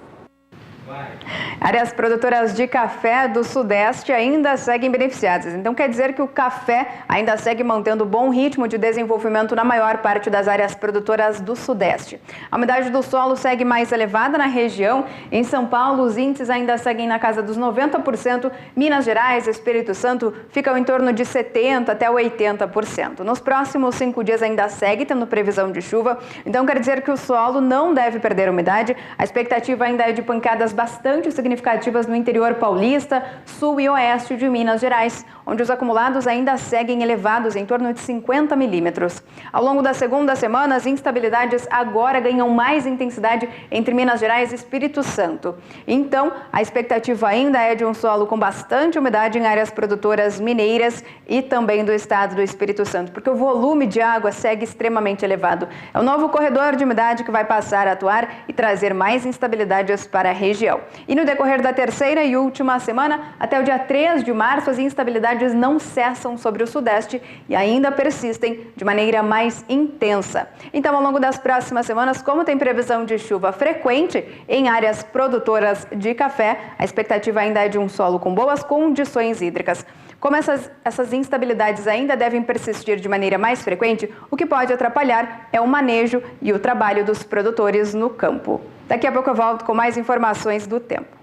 S4: Áreas produtoras de café do Sudeste ainda seguem beneficiadas. Então quer dizer que o café ainda segue mantendo bom ritmo de desenvolvimento na maior parte das áreas produtoras do Sudeste. A umidade do solo segue mais elevada na região. Em São Paulo, os índices ainda seguem na casa dos 90%. Minas Gerais e Espírito Santo ficam em torno de 70% até 80%. Nos próximos 5 dias ainda segue tendo previsão de chuva. Então quer dizer que o solo não deve perder umidade. A expectativa ainda é de pancadas bastante significativas no interior paulista, sul e oeste de Minas Gerais, onde os acumulados ainda seguem elevados em torno de 50 milímetros. Ao longo da segunda semana, as instabilidades agora ganham mais intensidade entre Minas Gerais e Espírito Santo. Então, a expectativa ainda é de um solo com bastante umidade em áreas produtoras mineiras e também do estado do Espírito Santo, porque o volume de água segue extremamente elevado. É o novo corredor de umidade que vai passar a atuar e trazer mais instabilidades para a região. E no decorrer da terceira e última semana, até o dia 3 de março, as instabilidades não cessam sobre o Sudeste e ainda persistem de maneira mais intensa. Então, ao longo das próximas semanas, como tem previsão de chuva frequente em áreas produtoras de café, a expectativa ainda é de um solo com boas condições hídricas. Como essas instabilidades ainda devem persistir de maneira mais frequente, o que pode atrapalhar é o manejo e o trabalho dos produtores no campo. Daqui a pouco eu volto com mais informações do tempo.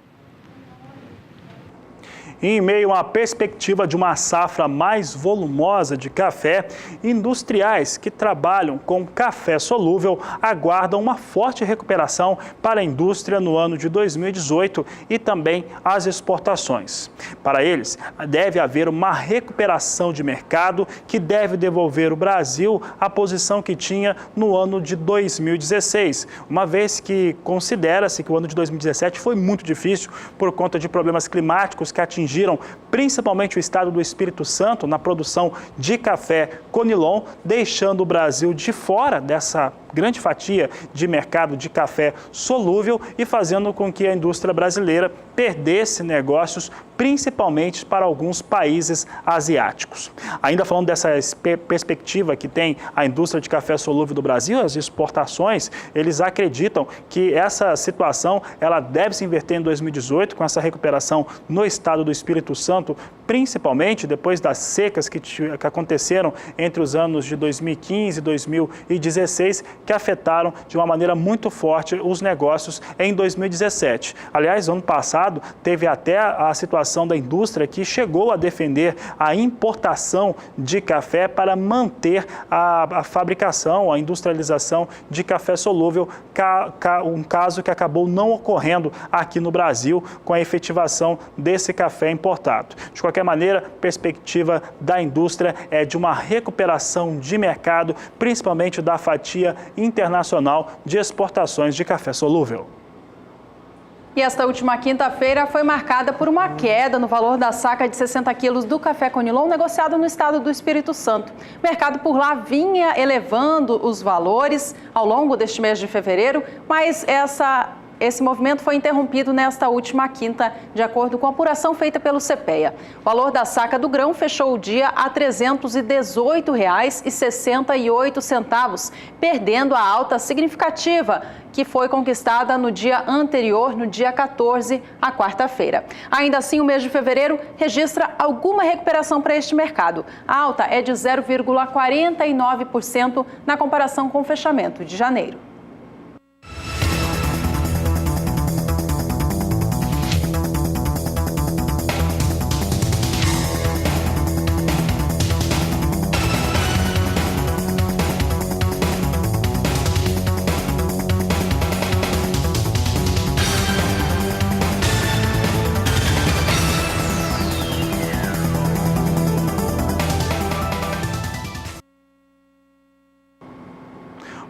S1: Em meio à perspectiva de uma safra mais volumosa de café, industriais que trabalham com café solúvel aguardam uma forte recuperação para a indústria no ano de 2018 e também as exportações. Para eles, deve haver uma recuperação de mercado que deve devolver o Brasil à posição que tinha no ano de 2016, uma vez que considera-se que o ano de 2017 foi muito difícil por conta de problemas climáticos que atingiram principalmente o estado do Espírito Santo na produção de café Conilon, deixando o Brasil de fora dessa grande fatia de mercado de café solúvel e fazendo com que a indústria brasileira perdesse negócios, principalmente para alguns países asiáticos. Ainda falando dessa perspectiva que tem a indústria de café solúvel do Brasil, as exportações, eles acreditam que essa situação ela deve se inverter em 2018 com essa recuperação no estado do Espírito Santo, principalmente depois das secas que aconteceram entre os anos de 2015 e 2016, que afetaram de uma maneira muito forte os negócios em 2017. Aliás, ano passado teve até a situação da indústria que chegou a defender a importação de café para manter a fabricação, a industrialização de café solúvel, um caso que acabou não ocorrendo aqui no Brasil com a efetivação desse café importado. De qualquer maneira, a perspectiva da indústria é de uma recuperação de mercado, principalmente da fatia internacional de exportações de café solúvel.
S2: E esta última quinta-feira foi marcada por uma queda no valor da saca de 60 quilos do café Conilon negociado no estado do Espírito Santo. O mercado por lá vinha elevando os valores ao longo deste mês de fevereiro, mas essa Esse movimento foi interrompido nesta última quinta, de acordo com a apuração feita pelo CPEA. O valor da saca do grão fechou o dia a R$ 318,68, perdendo a alta significativa que foi conquistada no dia anterior, no dia 14, a quarta-feira. Ainda assim, o mês de fevereiro registra alguma recuperação para este mercado. A alta é de 0,49% na comparação com o fechamento de janeiro.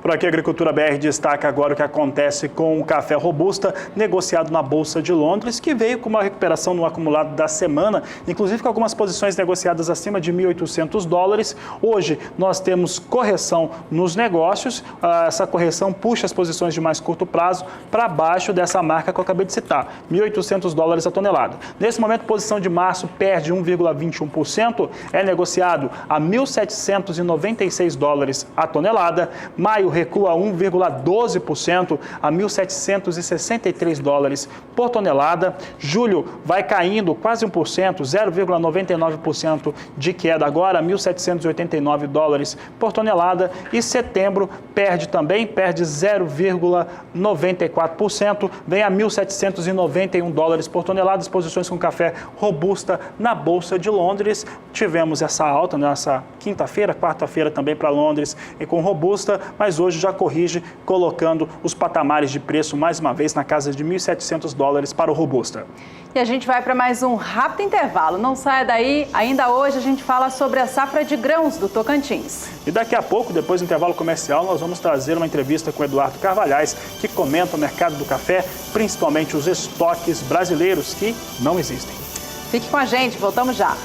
S1: Por aqui, a Agricultura BR destaca agora o que acontece com o café robusta negociado na Bolsa de Londres, que veio com uma recuperação no acumulado da semana, inclusive com algumas posições negociadas acima de $1.800. Hoje nós temos correção nos negócios, essa correção puxa as posições de mais curto prazo para baixo dessa marca que eu acabei de citar, $1.800 a tonelada. Nesse momento, posição de março perde 1,21%, é negociado a $1.796 a tonelada. Maio recua 1,12% a $1.763 por tonelada. Julho vai caindo quase 1%, 0,99% de queda agora, $1.789 por tonelada. E setembro perde 0,94%, vem a $1.791 por tonelada. As posições com café robusta na Bolsa de Londres. Tivemos essa alta nessa quinta-feira, quarta-feira também para Londres e com robusta, mas hoje já corrige, colocando os patamares de preço mais uma vez na casa de $1.700 para o robusta.
S2: E a gente vai para mais um rápido intervalo. Não saia daí, ainda hoje a gente fala sobre a safra de grãos do Tocantins.
S1: E daqui a pouco, depois do intervalo comercial, nós vamos trazer uma entrevista com o Eduardo Carvalhais, que comenta o mercado do café, principalmente os estoques brasileiros que não existem.
S2: Fique com a gente, voltamos já.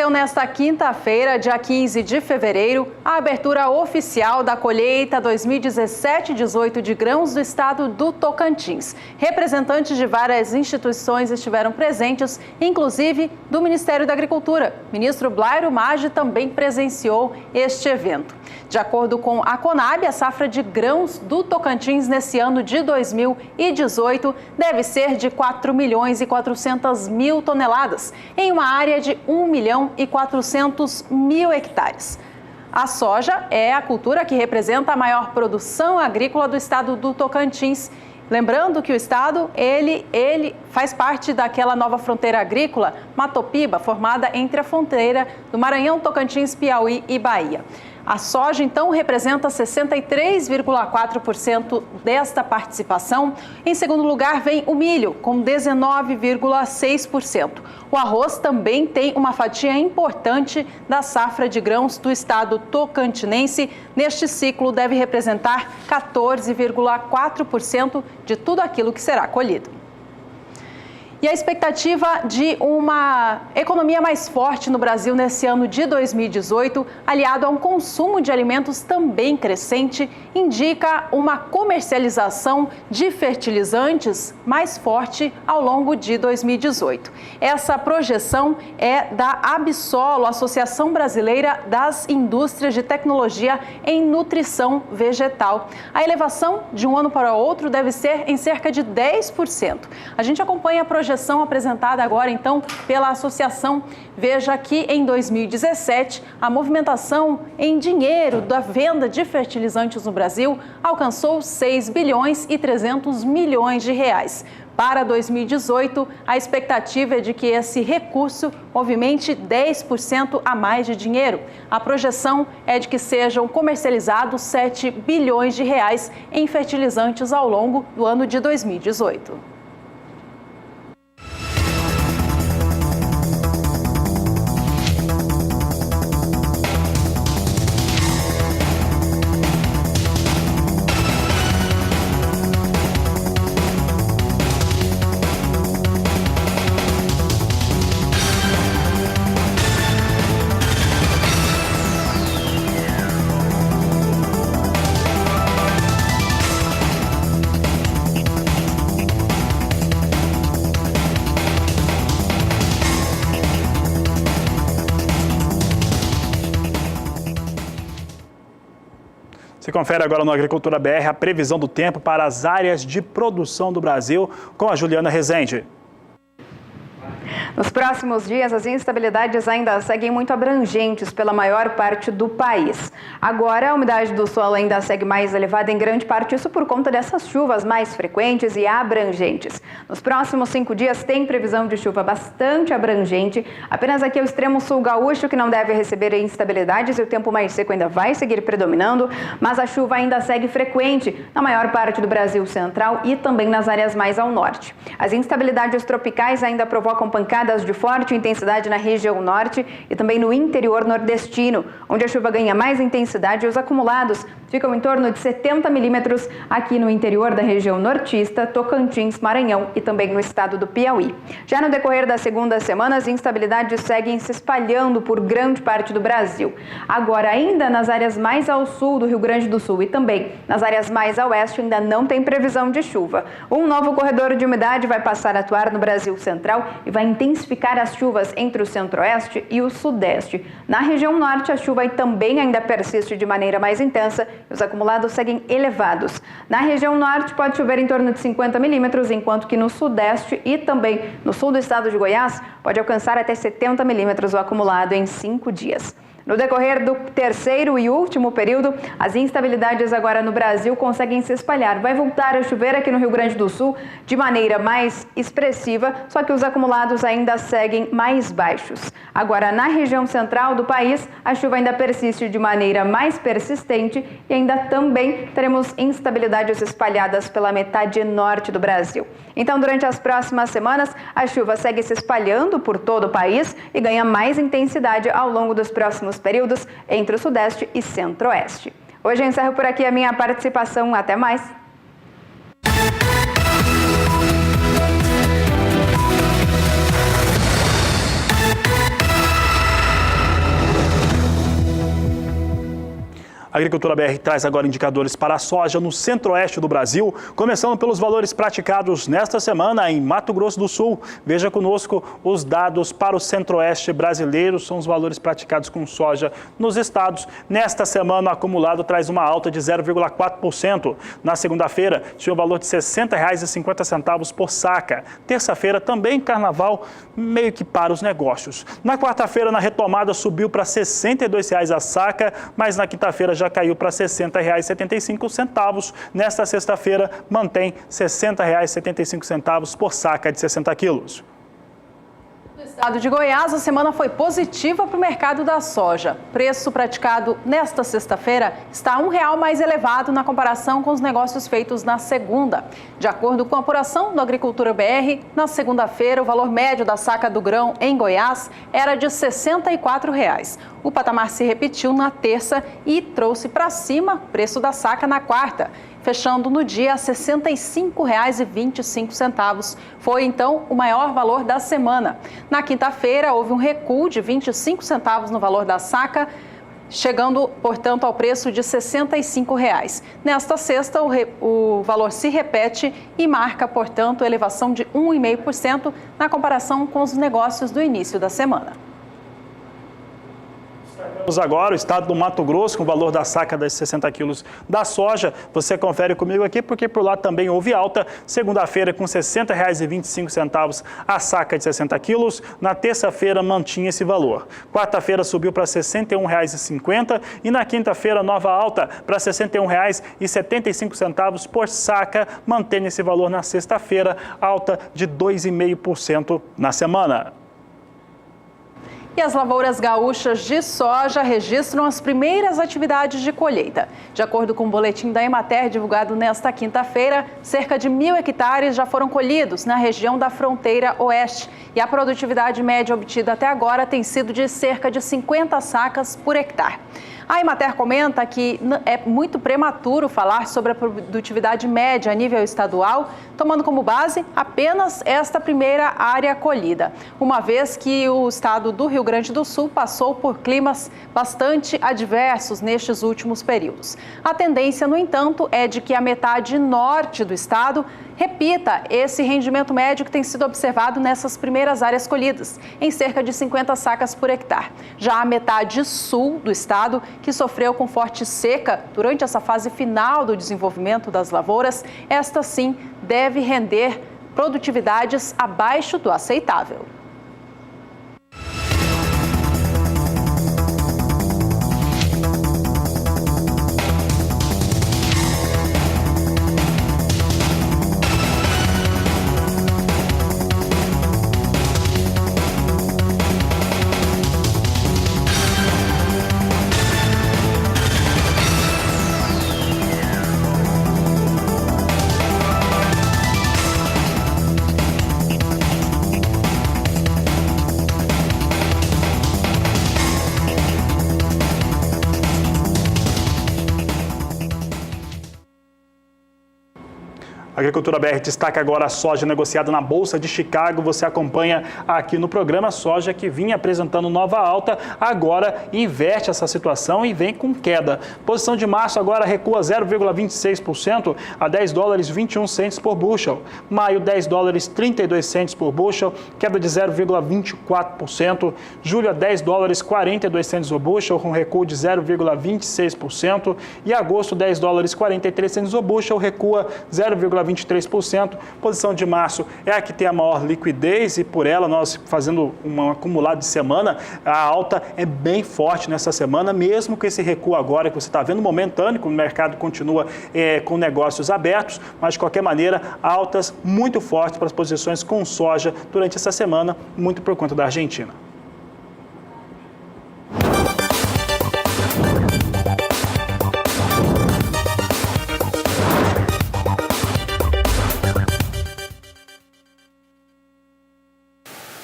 S2: Nesta quinta-feira, dia 15 de fevereiro, a abertura oficial da colheita 2017-18 de grãos do estado do Tocantins. Representantes de várias instituições estiveram presentes, inclusive do Ministério da Agricultura. O ministro Blairo Maggi também presenciou este evento. De acordo com a Conab, a safra de grãos do Tocantins nesse ano de 2018 deve ser de 4.400.000 toneladas, em uma área de 1.400.000 hectares. A soja é a cultura que representa a maior produção agrícola do estado do Tocantins. Lembrando que o estado, ele faz parte daquela nova fronteira agrícola, Matopiba, formada entre a fronteira do Maranhão, Tocantins, Piauí e Bahia. A soja, então, representa 63,4% desta participação. Em segundo lugar, vem o milho, com 19,6%. O arroz também tem uma fatia importante da safra de grãos do estado tocantinense. Neste ciclo, deve representar 14,4% de tudo aquilo que será colhido. E a expectativa de uma economia mais forte no Brasil nesse ano de 2018, aliado a um consumo de alimentos também crescente, indica uma comercialização de fertilizantes mais forte ao longo de 2018. Essa projeção é da Absolo, Associação Brasileira das Indústrias de Tecnologia em Nutrição Vegetal. A elevação de um ano para o outro deve ser em cerca de 10%. A gente acompanha a projeção apresentada agora, então, pela associação. Veja que em 2017, a movimentação em dinheiro da venda de fertilizantes no Brasil alcançou 6 bilhões e 300 milhões de reais. Para 2018, a expectativa é de que esse recurso movimente 10% a mais de dinheiro. A projeção é de que sejam comercializados 7 bilhões de reais em fertilizantes ao longo do ano de 2018.
S1: confere agora no Agricultura BR a previsão do tempo para as áreas de produção do Brasil com a Juliana Rezende.
S4: Nos próximos dias, as instabilidades ainda seguem muito abrangentes pela maior parte do país. Agora, a umidade do solo ainda segue mais elevada em grande parte, isso por conta dessas chuvas mais frequentes e abrangentes. Nos próximos 5 dias, tem previsão de chuva bastante abrangente. Apenas aqui é o extremo sul gaúcho, que não deve receber instabilidades, e o tempo mais seco ainda vai seguir predominando, mas a chuva ainda segue frequente na maior parte do Brasil central e também nas áreas mais ao norte. As instabilidades tropicais ainda provocam pancadas de forte intensidade na região norte e também no interior nordestino, onde a chuva ganha mais intensidade e os acumulados ficam em torno de 70 milímetros aqui no interior da região nortista, Tocantins, Maranhão e também no estado do Piauí. Já no decorrer da segunda semana, as instabilidades seguem se espalhando por grande parte do Brasil. Agora, ainda nas áreas mais ao sul do Rio Grande do Sul e também nas áreas mais a oeste, ainda não tem previsão de chuva. Um novo corredor de umidade vai passar a atuar no Brasil central e vai intensificar as chuvas entre o centro-oeste e o sudeste. Na região norte, a chuva também ainda persiste de maneira mais intensa e os acumulados seguem elevados. Na região norte, pode chover em torno de 50 milímetros, enquanto que no sudeste e também no sul do estado de Goiás, pode alcançar até 70 milímetros o acumulado em 5 dias. No decorrer do terceiro e último período, as instabilidades agora no Brasil conseguem se espalhar. Vai voltar a chover aqui no Rio Grande do Sul de maneira mais expressiva, só que os acumulados ainda seguem mais baixos. Agora, na região central do país, a chuva ainda persiste de maneira mais persistente e ainda também teremos instabilidades espalhadas pela metade norte do Brasil. Então, durante as próximas semanas, a chuva segue se espalhando por todo o país e ganha mais intensidade ao longo dos próximos períodos entre o sudeste e centro-oeste. Hoje eu encerro por aqui a minha participação. Até mais!
S1: A Agricultura BR traz agora indicadores para a soja no centro-oeste do Brasil, começando pelos valores praticados nesta semana em Mato Grosso do Sul. Veja conosco os dados para o centro-oeste brasileiro, são os valores praticados com soja nos estados. Nesta semana, o acumulado traz uma alta de 0,4%. Na segunda-feira, tinha o valor de R$ 60,50 por saca. Terça-feira, também carnaval, meio que para os negócios. Na quarta-feira, na retomada, subiu para R$ 62,00 a saca, mas na quinta-feira já caiu para R$ 60,75. Nesta sexta-feira, mantém R$ 60,75 por saca de 60 quilos.
S2: No estado de Goiás, a semana foi positiva para o mercado da soja. Preço praticado nesta sexta-feira está R$ 1,00 mais elevado na comparação com os negócios feitos na segunda. De acordo com a apuração do Agricultura BR, na segunda-feira, o valor médio da saca do grão em Goiás era de R$ 64,00. O patamar se repetiu na terça e trouxe para cima o preço da saca na quarta, fechando no dia a R$ 65,25. Foi, então, o maior valor da semana. Na quinta-feira, houve um recuo de 25 centavos no valor da saca, chegando, portanto, ao preço de R$ 65,00. Nesta sexta, o valor se repete e marca, portanto, elevação de 1,5% na comparação com os negócios do início da semana.
S1: Vamos agora o estado do Mato Grosso, com o valor da saca das 60 quilos da soja. Você confere comigo aqui, porque por lá também houve alta. Segunda-feira, com R$ 60,25 a saca de 60 quilos. Na terça-feira, mantinha esse valor. Quarta-feira, subiu para R$ 61,50 e na quinta-feira, nova alta para R$ 61,75 por saca, mantendo esse valor na sexta-feira, alta de 2,5% na semana.
S2: E as lavouras gaúchas de soja registram as primeiras atividades de colheita. De acordo com o boletim da Emater divulgado nesta quinta-feira, cerca de 1.000 hectares já foram colhidos na região da fronteira oeste. E a produtividade média obtida até agora tem sido de cerca de 50 sacas por hectare. A Emater comenta que é muito prematuro falar sobre a produtividade média a nível estadual, tomando como base apenas esta primeira área colhida, uma vez que o estado do Rio Grande do Sul passou por climas bastante adversos nestes últimos períodos. A tendência, no entanto, é de que a metade norte do estado repita esse rendimento médio que tem sido observado nessas primeiras áreas colhidas, em cerca de 50 sacas por hectare. Já a metade sul do estado, que sofreu com forte seca durante essa fase final do desenvolvimento das lavouras, esta sim deve render produtividades abaixo do aceitável.
S1: A Agricultura BR destaca agora a soja negociada na Bolsa de Chicago. Você acompanha aqui no programa. Soja que vinha apresentando nova alta, agora inverte essa situação e vem com queda. Posição de março agora recua 0,26% a $10,21 por bushel. Maio, $10,32 por bushel, queda de 0,24%. Julho, $10,42 por bushel, com recuo de 0,26%. E agosto, $10,43 por bushel, recua 0,23%. Posição de março é a que tem a maior liquidez e por ela nós fazendo um acumulado de semana, a alta é bem forte nessa semana, mesmo com esse recuo agora que você está vendo momentâneo, o mercado continua com negócios abertos, mas de qualquer maneira altas muito fortes para as posições com soja durante essa semana, muito por conta da Argentina.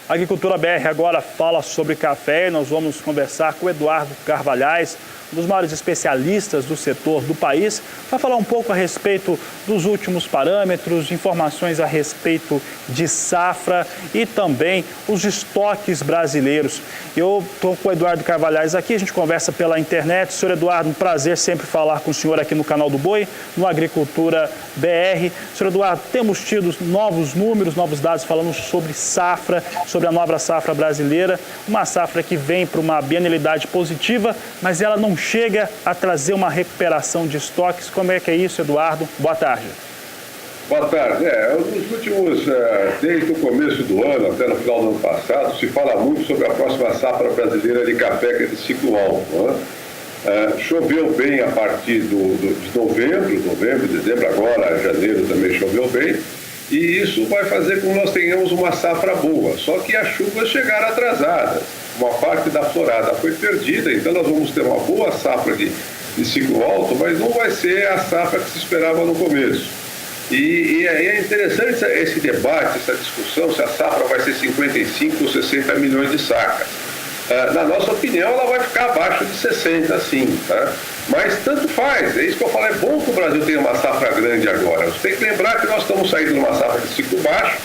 S1: A Agricultura BR agora fala sobre café e nós vamos conversar com o Eduardo Carvalhais, um dos maiores especialistas do setor do país, para falar um pouco a respeito dos últimos parâmetros, informações a respeito de safra e também os estoques brasileiros. Eu estou com o Eduardo Carvalhais aqui, a gente conversa pela internet. Senhor Eduardo, um prazer sempre falar com o senhor aqui no canal do Boi, no Agricultura BR. Senhor Eduardo, temos tido novos números, novos dados falando sobre safra, sobre a nova safra brasileira, uma safra que vem para uma bienalidade positiva, mas ela não chega a trazer uma recuperação de estoques. Como é que é isso, Eduardo? Boa tarde.
S7: Boa tarde. Nos últimos, desde o começo do ano até no final do ano passado, se fala muito sobre a próxima safra brasileira de café, que é de ciclo alto. Choveu bem a partir de novembro, dezembro, agora janeiro também choveu bem, e isso vai fazer com que nós tenhamos uma safra boa, só que as chuvas chegaram atrasadas, uma parte da florada foi perdida, então nós vamos ter uma boa safra de ciclo alto, mas não vai ser a safra que se esperava no começo. E aí é interessante esse debate, essa discussão, se a safra vai ser 55 ou 60 milhões de sacas. Na nossa opinião, ela vai ficar abaixo de 60, sim, tá? Mas tanto faz, é isso que eu falo, é bom que o Brasil tenha uma safra grande agora. Você tem que lembrar que nós estamos saindo de uma safra de ciclo baixo,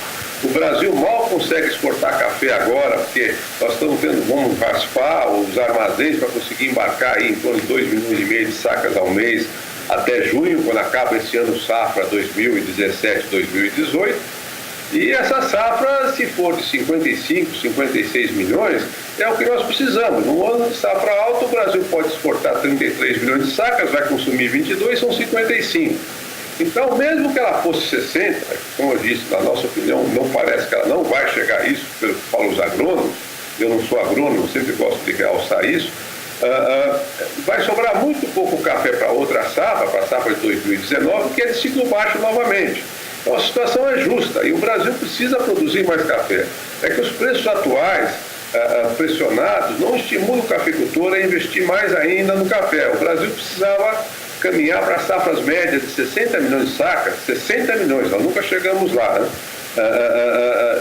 S7: o Brasil mal consegue exportar café agora, porque nós estamos vamos raspar os armazéns para conseguir embarcar aí em torno de 2,5 milhões de sacas ao mês até junho, quando acaba esse ano safra 2017-2018. E essa safra, se for de 55, 56 milhões, é o que nós precisamos. No ano de safra alta, o Brasil pode exportar 33 milhões de sacas, vai consumir 22, são 55. Então, mesmo que ela fosse 60, como eu disse, na nossa opinião, não parece que ela não vai chegar a isso, pelo que falam os agrônomos, eu não sou agrônomo, sempre gosto de realçar isso, vai sobrar muito pouco café para outra safra, para a safra de 2019, que é de ciclo baixo novamente. Então a situação é justa e o Brasil precisa produzir mais café. É que os preços atuais, pressionados, não estimulam o cafeicultor a investir mais ainda no café. O Brasil precisava caminhar para safras médias de 60 milhões de sacas, 60 milhões, nós nunca chegamos lá, né?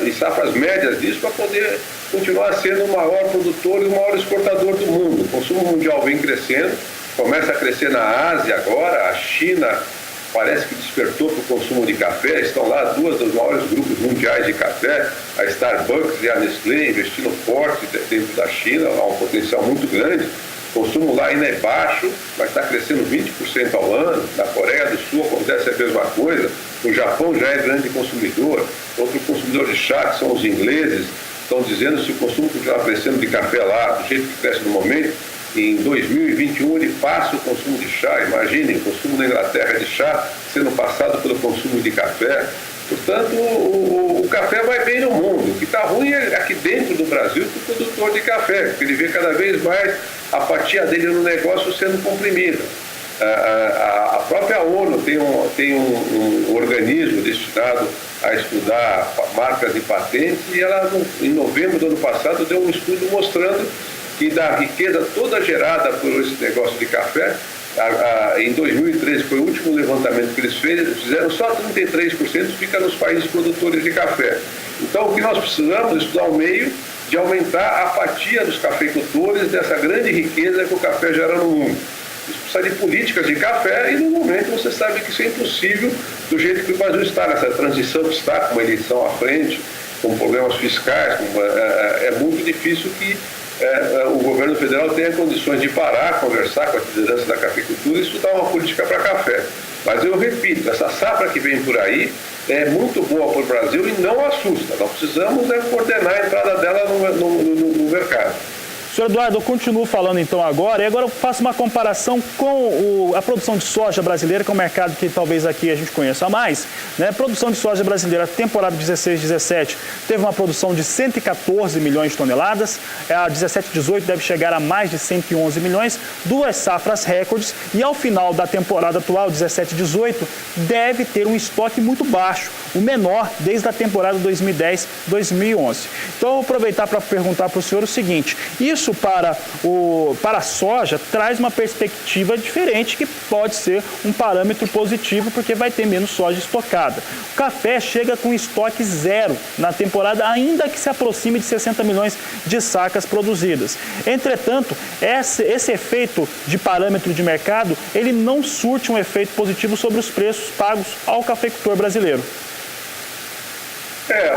S7: E safras médias disso para poder continuar sendo o maior produtor e o maior exportador do mundo. O consumo mundial vem crescendo, começa a crescer na Ásia agora, a China parece que despertou para o consumo de café, estão lá duas dos maiores grupos mundiais de café, a Starbucks e a Nestlé investindo forte dentro da China, há um potencial muito grande. O consumo lá ainda é baixo, mas está crescendo 20% ao ano. Na Coreia do Sul acontece a mesma coisa. O Japão já é grande consumidor. Outro consumidor de chá, que são os ingleses, estão dizendo que se o consumo continuar crescendo de café lá, do jeito que cresce no momento, em 2021 ele passa o consumo de chá. Imaginem, o consumo na Inglaterra de chá sendo passado pelo consumo de café. Portanto, o café vai bem no mundo. O que está ruim é aqui dentro do Brasil para o produtor de café, porque ele vê cada vez mais a fatia dele no negócio sendo comprimida. A própria ONU tem um organismo destinado a estudar marcas e patentes, e ela, em novembro do ano passado, deu um estudo mostrando que da riqueza toda gerada por esse negócio de café, em 2013, foi o último levantamento que eles fizeram, só 33% fica nos países produtores de café. Então, o que nós precisamos é estudar o meio de aumentar a fatia dos cafeicultores dessa grande riqueza que o café gera no mundo. Isso precisa de políticas de café, e no momento você sabe que isso é impossível do jeito que o Brasil está, nessa transição que está, com uma eleição à frente, com problemas fiscais, é muito difícil que o governo federal tenha condições de parar, conversar com a liderança da cafeicultura e estudar uma política para café. Mas eu repito, essa safra que vem por aí é muito boa para o Brasil e não assusta. Nós precisamos coordenar a entrada dela no mercado.
S1: Senhor Eduardo, eu continuo falando então agora, e agora eu faço uma comparação com a produção de soja brasileira, que é um mercado que talvez aqui a gente conheça mais, né? Produção de soja brasileira, temporada 16-17, teve uma produção de 114 milhões de toneladas, a 17-18 deve chegar a mais de 111 milhões, 2 safras recordes, e ao final da temporada atual, 17-18, deve ter um estoque muito baixo, o menor desde a temporada 2010-2011. Então, eu vou aproveitar para perguntar para o senhor o seguinte: isso para a soja traz uma perspectiva diferente, que pode ser um parâmetro positivo, porque vai ter menos soja estocada. O café chega com estoque zero na temporada, ainda que se aproxime de 60 milhões de sacas produzidas. Entretanto, esse efeito de parâmetro de mercado, ele não surte um efeito positivo sobre os preços pagos ao cafeicultor brasileiro.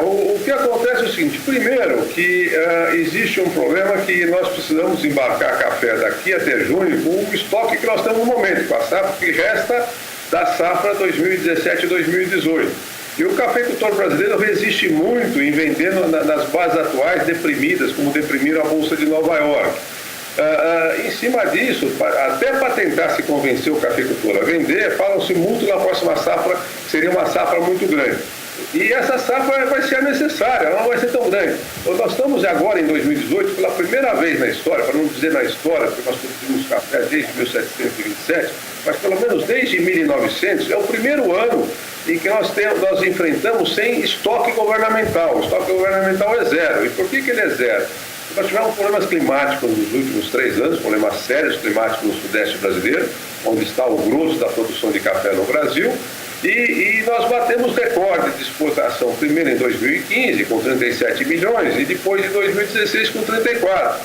S7: O que acontece é o seguinte: primeiro, que existe um problema que nós precisamos embarcar café daqui até junho com o estoque que nós temos no momento, com a safra que resta da safra 2017 e 2018. E o cafeicultor brasileiro resiste muito em vender nas bases atuais deprimidas, como deprimiram a Bolsa de Nova York. Em cima disso, até para tentar se convencer o cafeicultor a vender, falam-se muito na próxima safra, seria uma safra muito grande. E essa safra vai ser necessária, ela não vai ser tão grande. Então, nós estamos agora em 2018, pela primeira vez na história, para não dizer na história, porque nós produzimos café desde 1727, mas pelo menos desde 1900, é o primeiro ano em que nós enfrentamos sem estoque governamental. O estoque governamental é zero. E por que ele é zero? Nós tivemos problemas climáticos nos últimos 3 anos, problemas sérios climáticos no Sudeste brasileiro, onde está o grosso da produção de café no Brasil. E nós batemos recorde de exportação, primeiro em 2015, com 37 milhões, e depois em 2016, com 34.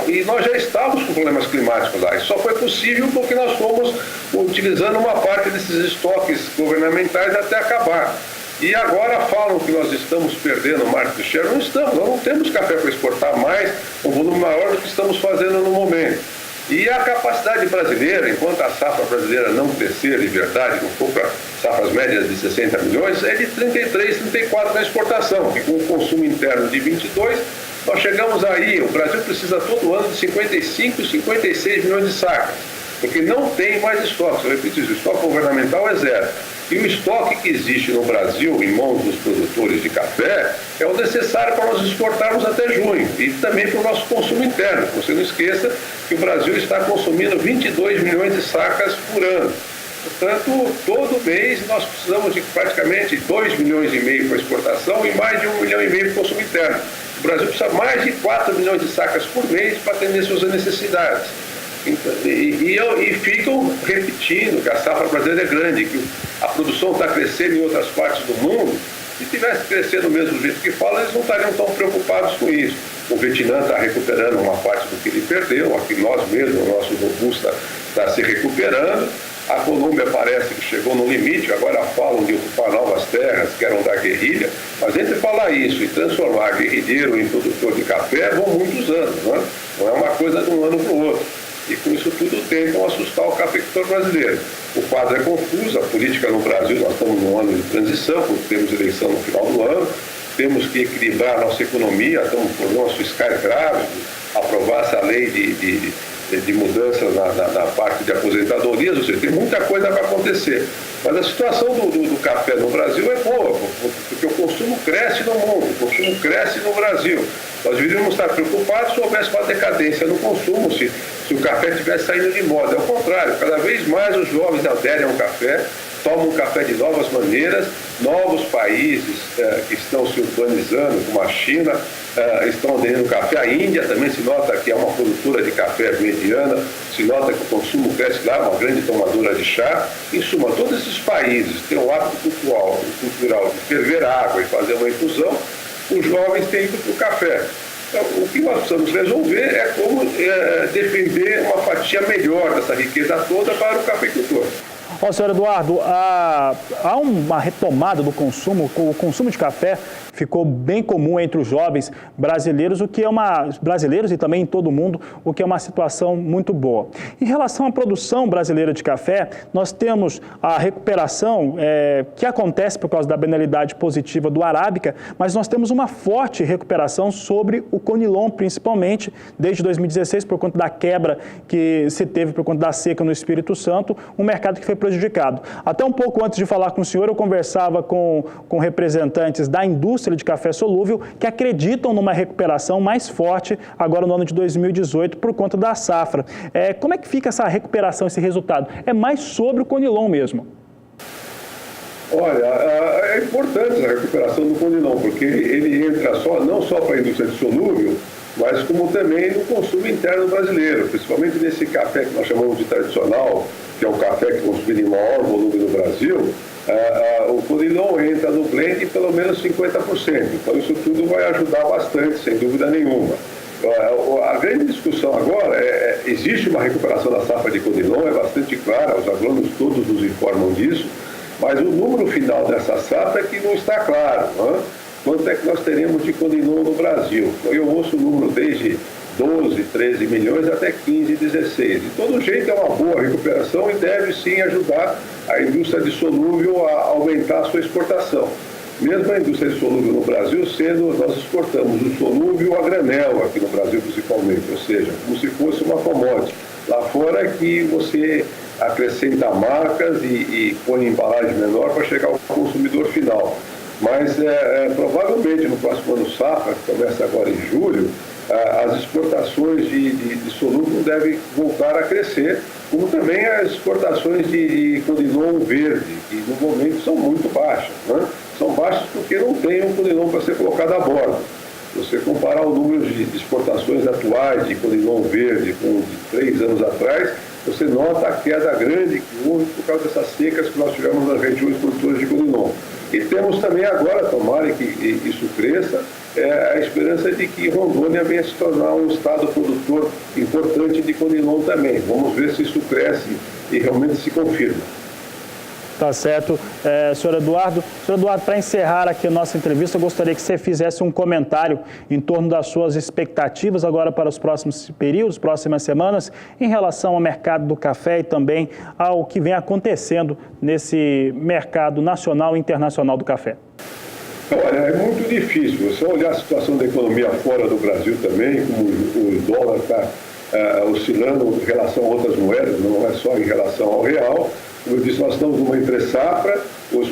S7: E nós já estávamos com problemas climáticos lá. Isso só foi possível porque nós fomos utilizando uma parte desses estoques governamentais até acabar. E agora falam que nós estamos perdendo market share. Não estamos, nós não temos café para exportar mais, um volume maior do que estamos fazendo no momento. E a capacidade brasileira, enquanto a safra brasileira não crescer de verdade, não for para safras médias de 60 milhões, é de 33, 34 na exportação, e com o consumo interno de 22, nós chegamos aí, o Brasil precisa todo ano de 55, 56 milhões de sacas, porque não tem mais estoque. Eu repito isso, o estoque governamental é zero. E o estoque que existe no Brasil, em mãos dos produtores de café, é o necessário para nós exportarmos até junho, e também para o nosso consumo interno. Você não esqueça que o Brasil está consumindo 22 milhões de sacas por ano. Portanto, todo mês nós precisamos de praticamente 2,5 milhões para exportação e mais de 1,5 milhão para o consumo interno. O Brasil precisa mais de 4 milhões de sacas por mês para atender suas necessidades. E ficam repetindo que a safra brasileira é grande, que a produção está crescendo em outras partes do mundo. Se estivesse crescendo do mesmo jeito que fala, eles não estariam tão preocupados com isso. O Vietnã está recuperando uma parte do que ele perdeu, aqui nós mesmos, o nosso Robusta está se recuperando. A Colômbia parece que chegou no limite, agora falam de ocupar novas terras, que eram da guerrilha, mas entre falar isso e transformar guerrilheiro em produtor de café, vão muitos anos, não é uma coisa de um ano para o outro. e com isso tudo tentam assustar o cafeicultor brasileiro. O quadro é confuso, a política no Brasil, nós estamos num ano de transição, porque temos eleição no final do ano, temos que equilibrar a nossa economia, estamos com problemas fiscais graves, aprovar essa lei de mudanças na parte de aposentadorias, ou seja, tem muita coisa para acontecer. Mas a situação do café no Brasil é boa, porque o consumo cresce no mundo, o consumo cresce no Brasil. Nós deveríamos estar preocupados se houvesse uma decadência no consumo, se o café estivesse saindo de moda. É o contrário, cada vez mais os jovens aderem ao café, tomam café de novas maneiras, novos países que estão se urbanizando, como a China, estão aderindo ao café. A Índia também se nota que é uma produtora de café mediana, se nota que o consumo cresce lá, uma grande tomadora de chá. Em suma, todos esses países têm o hábito cultural de ferver água e fazer uma infusão, os jovens têm ido para o café. Então, o que nós precisamos resolver é como defender uma fatia melhor dessa riqueza toda para o cafeicultor.
S1: Ó, senhor Eduardo, há uma retomada do consumo, o consumo de café ficou bem comum entre os jovens brasileiros, brasileiros e também em todo o mundo, o que é uma situação muito boa. Em relação à produção brasileira de café, nós temos a recuperação que acontece por causa da banalidade positiva do arábica, mas nós temos uma forte recuperação sobre o conilon, principalmente desde 2016, por conta da quebra que se teve por conta da seca no Espírito Santo, um mercado que foi prejudicado. Até um pouco antes de falar com o senhor, eu conversava com representantes da indústria de café solúvel que acreditam numa recuperação mais forte agora no ano de 2018 por conta da safra. Como é que fica essa recuperação, esse resultado? É mais sobre o conilon mesmo?
S7: Olha, é importante a recuperação do conilon, porque ele entra não só para a indústria de solúvel, mas como também no consumo interno brasileiro, principalmente nesse café que nós chamamos de tradicional, que é o café que é consumido em maior volume no Brasil. O conilon entra no blend em pelo menos 50%. Então isso tudo vai ajudar bastante, sem dúvida nenhuma. A grande discussão agora existe uma recuperação da safra de conilon, é bastante clara, os agrônomos todos nos informam disso, mas o número final dessa safra é que não está claro. Quanto é que nós teremos de conilon no Brasil? Eu ouço o número desde 12, 13 milhões até 15, 16. De todo jeito é uma boa recuperação e deve sim ajudar a indústria de solúvel a aumentar a sua exportação. Mesmo a indústria de solúvel no Brasil, nós exportamos o solúvel a granel aqui no Brasil principalmente, ou seja, como se fosse uma commodity. Lá fora é que você acrescenta marcas e põe embalagem menor para chegar ao consumidor final. Mas provavelmente no próximo ano safra, que começa agora em julho, as exportações de solúvel devem voltar a crescer, como também as exportações de conilon verde, que no momento são muito baixas. São baixas porque não tem um conilon para ser colocado a bordo. Se você comparar o número de exportações atuais de conilon verde com de 3 anos atrás, você nota a queda grande que houve por causa dessas secas que nós tivemos nas regiões produtoras de conilon. E temos também agora, tomara que isso cresça, a esperança de que Rondônia venha se tornar um estado produtor importante de conilon também. Vamos ver se isso cresce e realmente se confirma.
S1: Tá certo. Senhor Eduardo, para encerrar aqui a nossa entrevista, eu gostaria que você fizesse um comentário em torno das suas expectativas agora para os próximos períodos, próximas semanas, em relação ao mercado do café e também ao que vem acontecendo nesse mercado nacional e internacional do café.
S7: Olha, é muito difícil. Você olhar a situação da economia fora do Brasil também, como o dólar está oscilando em relação a outras moedas, não é só em relação ao real. Como eu disse, nós estamos numa entre-safra, os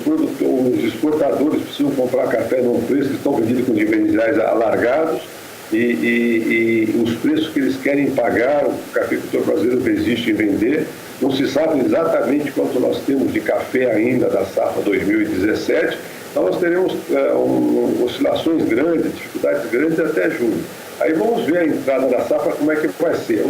S7: exportadores precisam comprar café num preço que estão vendidos com diferenciais alargados e os preços que eles querem pagar, o cafeicultor brasileiro resiste em vender. Não se sabe exatamente quanto nós temos de café ainda da safra 2017, então nós teremos oscilações grandes, dificuldades grandes até julho. Aí vamos ver a entrada da safra, como é que vai ser.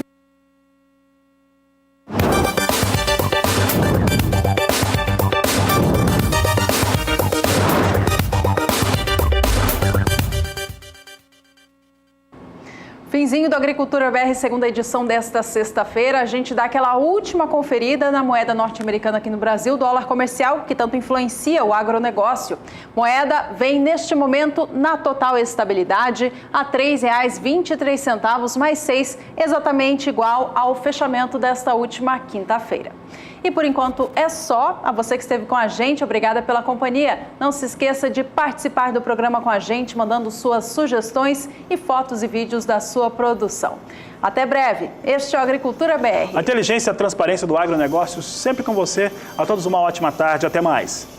S2: Fim Finzinho do Agricultura BR, segunda edição desta sexta-feira. A gente dá aquela última conferida na moeda norte-americana aqui no Brasil, dólar comercial, que tanto influencia o agronegócio. Moeda vem neste momento na total estabilidade a R$ 3,23 mais 6, exatamente igual ao fechamento desta última quinta-feira. E por enquanto é só. A você que esteve com a gente, obrigada pela companhia. Não se esqueça de participar do programa com a gente, mandando suas sugestões e fotos e vídeos da sua produção. Até breve. Este é o Agricultura BR.
S1: A inteligência e a transparência do agronegócio sempre com você. A todos uma ótima tarde. Até mais.